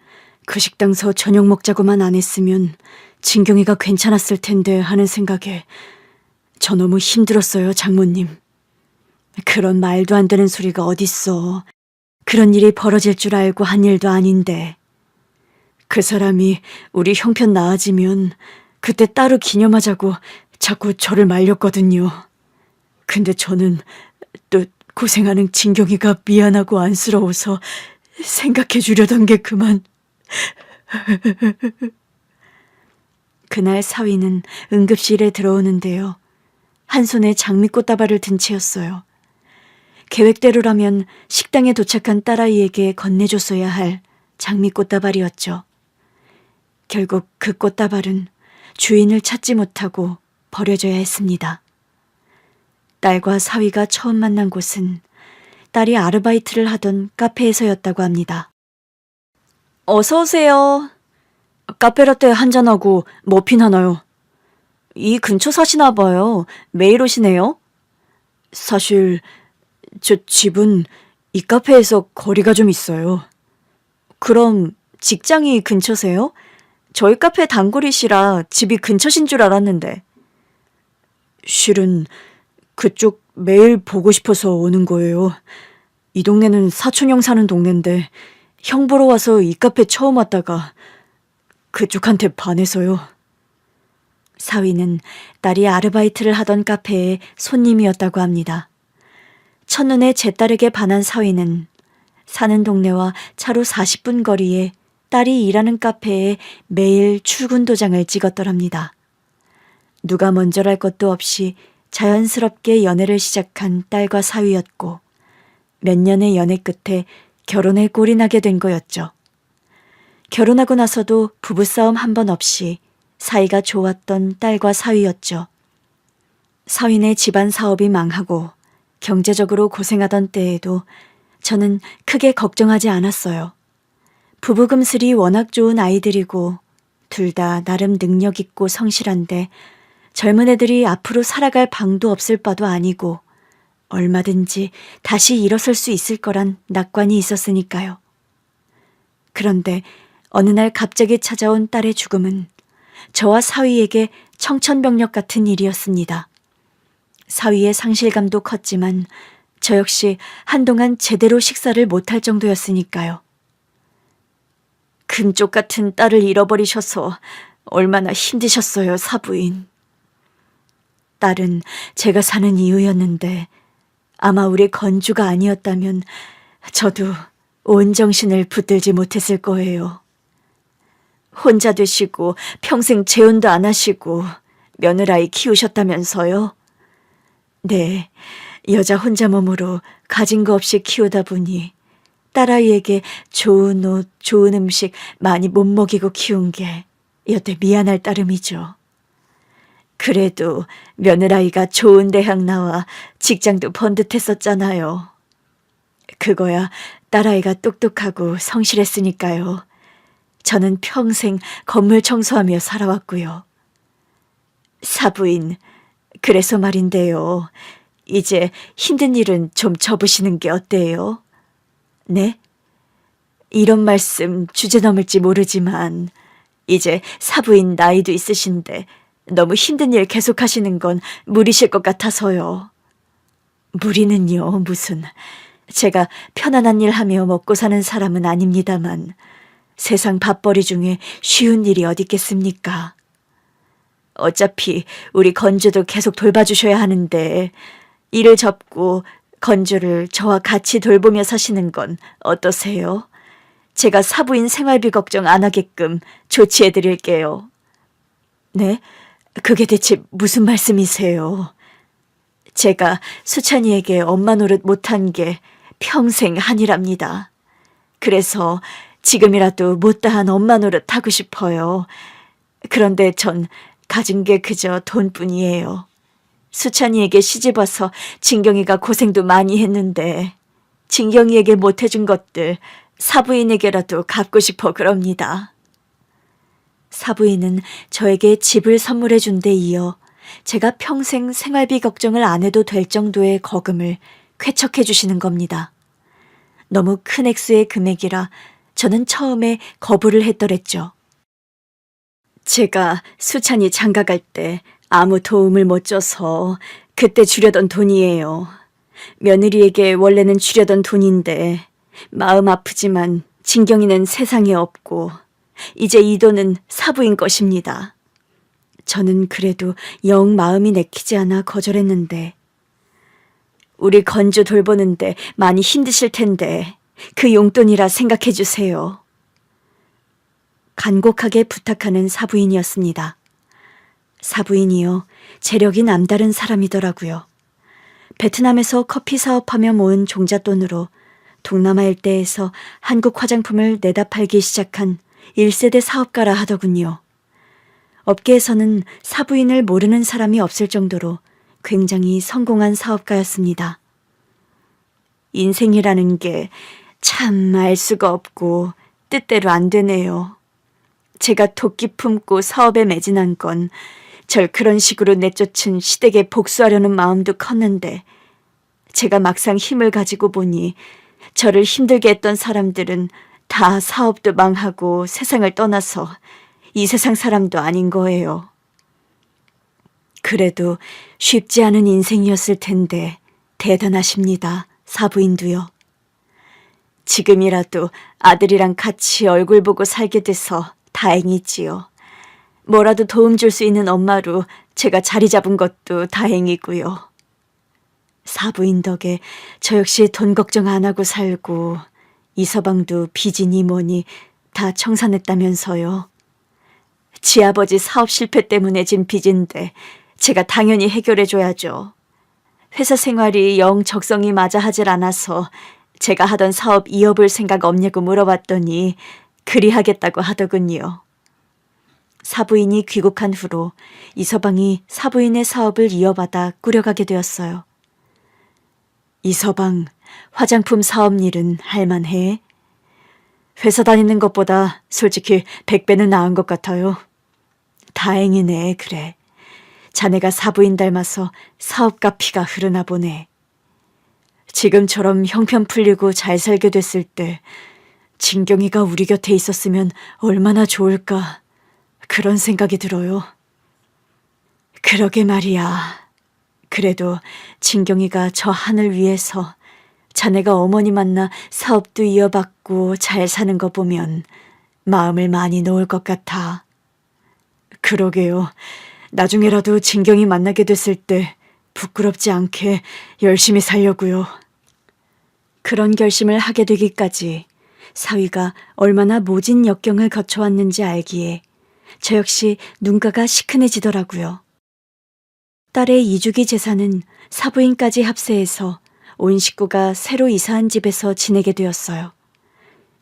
그 식당서 저녁 먹자고만 안 했으면 진경이가 괜찮았을 텐데 하는 생각에 저 너무 힘들었어요, 장모님. 그런 말도 안 되는 소리가 어딨어. 그런 일이 벌어질 줄 알고 한 일도 아닌데. 그 사람이 우리 형편 나아지면 그때 따로 기념하자고 자꾸 저를 말렸거든요. 근데 저는 또 고생하는 진경이가 미안하고 안쓰러워서 생각해 주려던 게 그만. 그날 사위는 응급실에 들어오는데요. 한 손에 장미꽃다발을 든 채였어요. 계획대로라면 식당에 도착한 딸아이에게 건네줬어야 할 장미꽃다발이었죠. 결국 그 꽃다발은 주인을 찾지 못하고 버려져야 했습니다. 딸과 사위가 처음 만난 곳은 딸이 아르바이트를 하던 카페에서였다고 합니다. 어서 오세요. 카페라떼 한잔하고 머핀 하나요. 이 근처 사시나 봐요. 매일 오시네요. 사실 저 집은 이 카페에서 거리가 좀 있어요. 그럼 직장이 근처세요? 저희 카페 단골이시라 집이 근처신 줄 알았는데. 실은 그쪽 매일 보고 싶어서 오는 거예요. 이 동네는 사촌 형 사는 동네인데 형 보러 와서 이 카페 처음 왔다가 그쪽한테 반해서요. 사위는 딸이 아르바이트를 하던 카페의 손님이었다고 합니다. 첫눈에 제 딸에게 반한 사위는 사는 동네와 차로 40분 거리에 딸이 일하는 카페에 매일 출근 도장을 찍었더랍니다. 누가 먼저랄 것도 없이 자연스럽게 연애를 시작한 딸과 사위였고 몇 년의 연애 끝에 결혼에 꼴이 나게 된 거였죠. 결혼하고 나서도 부부싸움 한 번 없이 사이가 좋았던 딸과 사위였죠. 사위네 집안 사업이 망하고 경제적으로 고생하던 때에도 저는 크게 걱정하지 않았어요. 부부금슬이 워낙 좋은 아이들이고 둘 다 나름 능력 있고 성실한데 젊은 애들이 앞으로 살아갈 방도 없을 바도 아니고 얼마든지 다시 일어설 수 있을 거란 낙관이 있었으니까요. 그런데 어느 날 갑자기 찾아온 딸의 죽음은 저와 사위에게 청천벽력 같은 일이었습니다. 사위의 상실감도 컸지만 저 역시 한동안 제대로 식사를 못할 정도였으니까요. 금쪽 같은 딸을 잃어버리셔서 얼마나 힘드셨어요, 사부인. 딸은 제가 사는 이유였는데 아마 우리 건주가 아니었다면 저도 온 정신을 붙들지 못했을 거예요. 혼자 되시고 평생 재혼도 안 하시고 며느라이 키우셨다면서요? 네, 여자 혼자 몸으로 가진 거 없이 키우다 보니 딸아이에게 좋은 옷, 좋은 음식 많이 못 먹이고 키운 게 여태 미안할 따름이죠. 그래도 며느라이가 좋은 대학 나와 직장도 번듯했었잖아요. 그거야 딸아이가 똑똑하고 성실했으니까요. 저는 평생 건물 청소하며 살아왔고요. 사부인, 그래서 말인데요. 이제 힘든 일은 좀 접으시는 게 어때요? 네? 이런 말씀 주제 넘을지 모르지만 이제 사부인 나이도 있으신데 너무 힘든 일 계속하시는 건 무리실 것 같아서요. 무리는요, 무슨. 제가 편안한 일 하며 먹고 사는 사람은 아닙니다만 세상 밥벌이 중에 쉬운 일이 어디 있겠습니까? 어차피 우리 건주도 계속 돌봐주셔야 하는데 일을 접고 건주를 저와 같이 돌보며 사시는 건 어떠세요? 제가 사부인 생활비 걱정 안 하게끔 조치해 드릴게요. 네? 그게 대체 무슨 말씀이세요? 제가 수찬이에게 엄마 노릇 못한 게 평생 한이랍니다. 그래서 지금이라도 못다한 엄마 노릇 하고 싶어요. 그런데 전 가진 게 그저 돈뿐이에요. 수찬이에게 시집와서 진경이가 고생도 많이 했는데 진경이에게 못해준 것들 사부인에게라도 갚고 싶어 그럽니다. 사부인은 저에게 집을 선물해 준 데 이어 제가 평생 생활비 걱정을 안 해도 될 정도의 거금을 쾌척해 주시는 겁니다. 너무 큰 액수의 금액이라 저는 처음에 거부를 했더랬죠. 제가 수찬이 장가갈 때 아무 도움을 못 줘서 그때 주려던 돈이에요. 며느리에게 원래는 주려던 돈인데 마음 아프지만 진경이는 세상에 없고 이제 이 돈은 사부인 것입니다. 저는 그래도 영 마음이 내키지 않아 거절했는데 우리 건주 돌보는데 많이 힘드실 텐데 그 용돈이라 생각해 주세요. 간곡하게 부탁하는 사부인이었습니다. 사부인이요, 재력이 남다른 사람이더라고요. 베트남에서 커피 사업하며 모은 종잣돈으로 동남아 일대에서 한국 화장품을 내다 팔기 시작한 1세대 사업가라 하더군요. 업계에서는 사부인을 모르는 사람이 없을 정도로 굉장히 성공한 사업가였습니다. 인생이라는 게 참 알 수가 없고 뜻대로 안 되네요. 제가 도끼 품고 사업에 매진한 건 절 그런 식으로 내쫓은 시댁에 복수하려는 마음도 컸는데 제가 막상 힘을 가지고 보니 저를 힘들게 했던 사람들은 다 사업도 망하고 세상을 떠나서 이 세상 사람도 아닌 거예요. 그래도 쉽지 않은 인생이었을 텐데 대단하십니다, 사부인도요. 지금이라도 아들이랑 같이 얼굴 보고 살게 돼서 다행이지요. 뭐라도 도움 줄 수 있는 엄마로 제가 자리 잡은 것도 다행이고요. 사부인 덕에 저 역시 돈 걱정 안 하고 살고 이 서방도 빚이니 뭐니 다 청산했다면서요. 지아버지 사업 실패 때문에 진 빚인데 제가 당연히 해결해줘야죠. 회사 생활이 영 적성이 맞아 하질 않아서 제가 하던 사업 이어볼 생각 없냐고 물어봤더니 그리 하겠다고 하더군요. 사부인이 귀국한 후로 이 서방이 사부인의 사업을 이어받아 꾸려가게 되었어요. 이 서방, 화장품 사업 일은 할만해? 회사 다니는 것보다 솔직히 100배는 나은 것 같아요. 다행이네, 그래. 자네가 사부인 닮아서 사업가 피가 흐르나 보네. 지금처럼 형편 풀리고 잘 살게 됐을 때 진경이가 우리 곁에 있었으면 얼마나 좋을까 그런 생각이 들어요. 그러게 말이야. 그래도 진경이가 저 하늘 위에서 자네가 어머니 만나 사업도 이어받고 잘 사는 거 보면 마음을 많이 놓을 것 같아. 그러게요. 나중에라도 진경이 만나게 됐을 때 부끄럽지 않게 열심히 살려고요. 그런 결심을 하게 되기까지 사위가 얼마나 모진 역경을 거쳐왔는지 알기에 저 역시 눈가가 시큰해지더라고요. 딸의 이주기 제사는 사부인까지 합세해서 온 식구가 새로 이사한 집에서 지내게 되었어요.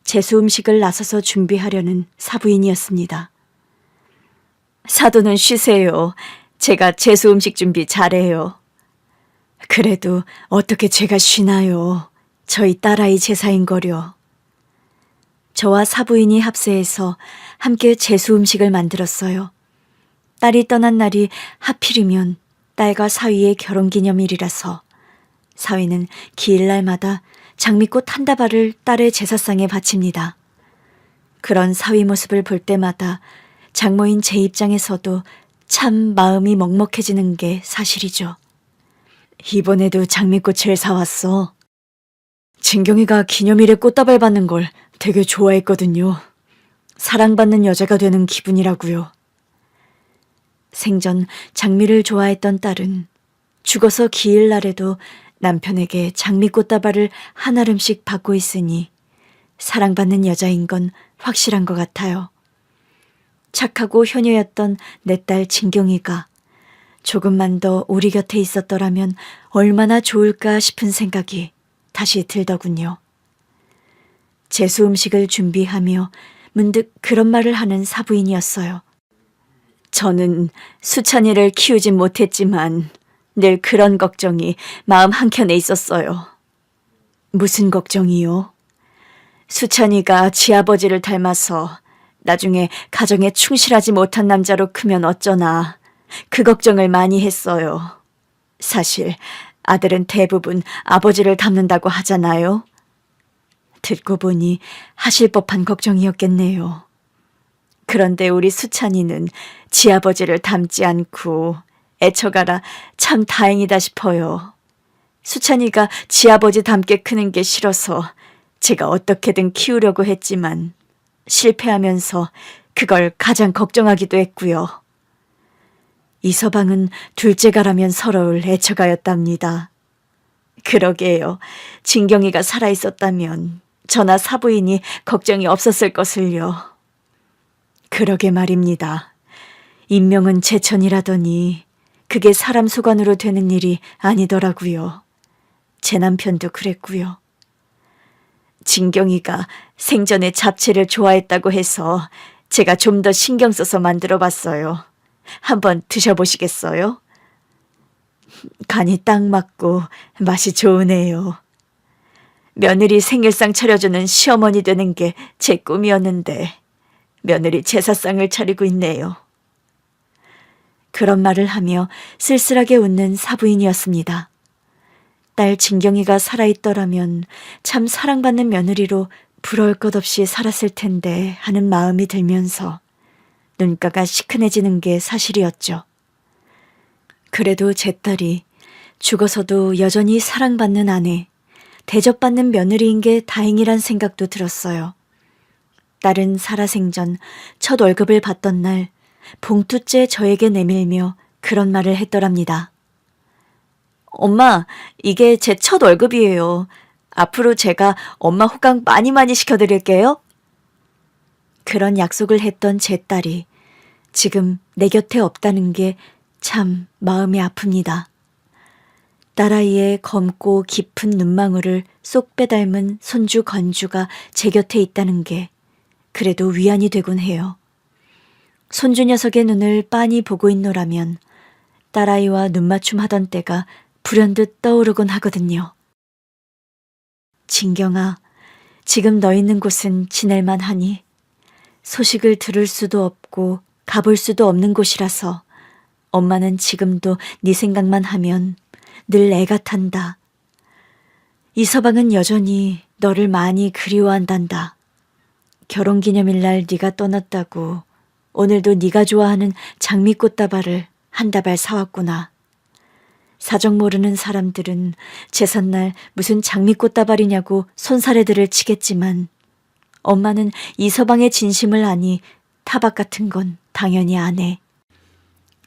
제수 음식을 나서서 준비하려는 사부인이었습니다. 사돈은 쉬세요. 제가 제수 음식 준비 잘해요. 그래도 어떻게 제가 쉬나요? 저희 딸아이 제사인거려. 저와 사부인이 합세해서 함께 제수 음식을 만들었어요. 딸이 떠난 날이 하필이면 딸과 사위의 결혼기념일이라서 사위는 기일날마다 장미꽃 한 다발을 딸의 제사상에 바칩니다. 그런 사위 모습을 볼 때마다 장모인 제 입장에서도 참 마음이 먹먹해지는 게 사실이죠. 이번에도 장미꽃을 사왔어. 진경이가 기념일에 꽃다발 받는 걸 되게 좋아했거든요. 사랑받는 여자가 되는 기분이라고요. 생전 장미를 좋아했던 딸은 죽어서 기일날에도 남편에게 장미꽃다발을 한 알음씩 받고 있으니 사랑받는 여자인 건 확실한 것 같아요. 착하고 효녀였던 내 딸 진경이가 조금만 더 우리 곁에 있었더라면 얼마나 좋을까 싶은 생각이 다시 들더군요. 제수 음식을 준비하며 문득 그런 말을 하는 사부인이었어요. 저는 수찬이를 키우진 못했지만 늘 그런 걱정이 마음 한켠에 있었어요. 무슨 걱정이요? 수찬이가 지아버지를 닮아서 나중에 가정에 충실하지 못한 남자로 크면 어쩌나 그 걱정을 많이 했어요. 사실 아들은 대부분 아버지를 닮는다고 하잖아요. 듣고 보니 하실 법한 걱정이었겠네요. 그런데 우리 수찬이는 지아버지를 닮지 않고 애처가라 참 다행이다 싶어요. 수찬이가 지아버지 닮게 크는 게 싫어서 제가 어떻게든 키우려고 했지만 실패하면서 그걸 가장 걱정하기도 했고요. 이서방은 둘째가라면 서러울 애처가였답니다. 그러게요. 진경이가 살아있었다면 저나 사부인이 걱정이 없었을 것을요. 그러게 말입니다. 인명은 제천이라더니 그게 사람 소관으로 되는 일이 아니더라고요. 제 남편도 그랬고요. 진경이가 생전에 잡채를 좋아했다고 해서 제가 좀 더 신경 써서 만들어 봤어요. 한번 드셔보시겠어요? 간이 딱 맞고 맛이 좋으네요. 며느리 생일상 차려주는 시어머니 되는 게 제 꿈이었는데 며느리 제사상을 차리고 있네요. 그런 말을 하며 쓸쓸하게 웃는 사부인이었습니다. 딸 진경이가 살아있더라면 참 사랑받는 며느리로 부러울 것 없이 살았을 텐데 하는 마음이 들면서 눈가가 시큰해지는 게 사실이었죠. 그래도 제 딸이 죽어서도 여전히 사랑받는 아내, 대접받는 며느리인 게 다행이란 생각도 들었어요. 딸은 살아생전 첫 월급을 받던 날 봉투째 저에게 내밀며 그런 말을 했더랍니다. 엄마, 이게 제 첫 월급이에요. 앞으로 제가 엄마 호강 많이 시켜드릴게요. 그런 약속을 했던 제 딸이 지금 내 곁에 없다는 게 참 마음이 아픕니다. 딸아이의 검고 깊은 눈망울을 쏙 빼닮은 손주 건주가 제 곁에 있다는 게 그래도 위안이 되곤 해요. 손주 녀석의 눈을 빤히 보고 있노라면 딸아이와 눈맞춤 하던 때가 불현듯 떠오르곤 하거든요. 진경아, 지금 너 있는 곳은 지낼만 하니? 소식을 들을 수도 없고 가볼 수도 없는 곳이라서 엄마는 지금도 네 생각만 하면 늘 애가 탄다. 이서방은 여전히 너를 많이 그리워한단다. 결혼기념일날 네가 떠났다고 오늘도 네가 좋아하는 장미꽃다발을 한 다발 사왔구나. 사정 모르는 사람들은 제삿날 무슨 장미꽃다발이냐고 손사래들을 치겠지만 엄마는 이서방의 진심을 아니 타박 같은 건 당연히 안 해.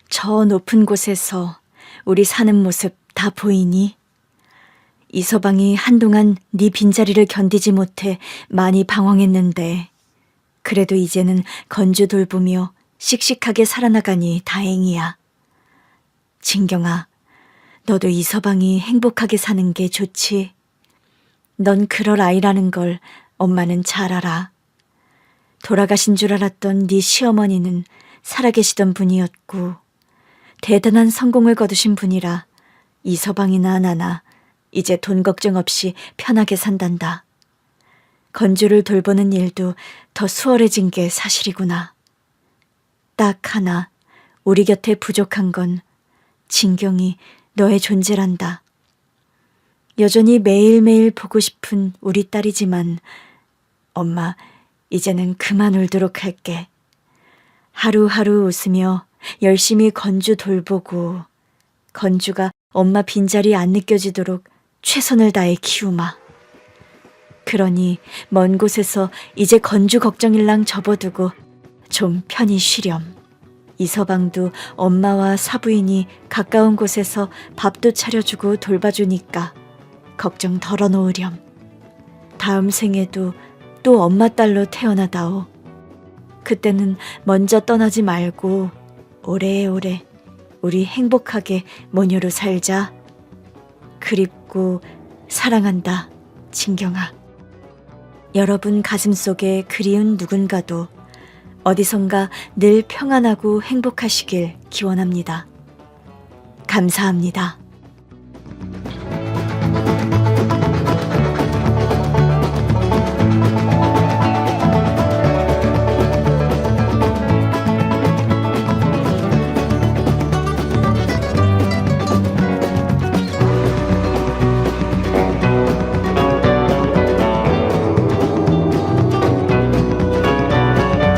저 높은 곳에서 우리 사는 모습 다 보이니? 이서방이 한동안 네 빈자리를 견디지 못해 많이 방황했는데 그래도 이제는 건주 돌보며 씩씩하게 살아나가니 다행이야. 진경아, 너도 이서방이 행복하게 사는 게 좋지? 넌 그럴 아이라는 걸 엄마는 잘 알아. 돌아가신 줄 알았던 네 시어머니는 살아계시던 분이었고 대단한 성공을 거두신 분이라 이서방이나 나나 이제 돈 걱정 없이 편하게 산단다. 건주를 돌보는 일도 더 수월해진 게 사실이구나. 딱 하나 우리 곁에 부족한 건 진경이 너의 존재란다. 여전히 매일매일 보고 싶은 우리 딸이지만 엄마 이제는 그만 울도록 할게. 하루하루 웃으며 열심히 건주 돌보고 건주가 엄마 빈자리 안 느껴지도록 최선을 다해 키우마. 그러니 먼 곳에서 이제 건주 걱정일랑 접어두고 좀 편히 쉬렴. 이서방도 엄마와 사부인이 가까운 곳에서 밥도 차려주고 돌봐주니까 걱정 덜어놓으렴. 다음 생에도 또 엄마 딸로 태어나다오. 그때는 먼저 떠나지 말고 오래오래 우리 행복하게 모녀로 살자. 그립고 사랑한다, 진경아. 여러분 가슴속에 그리운 누군가도 어디선가 늘 평안하고 행복하시길 기원합니다. 감사합니다.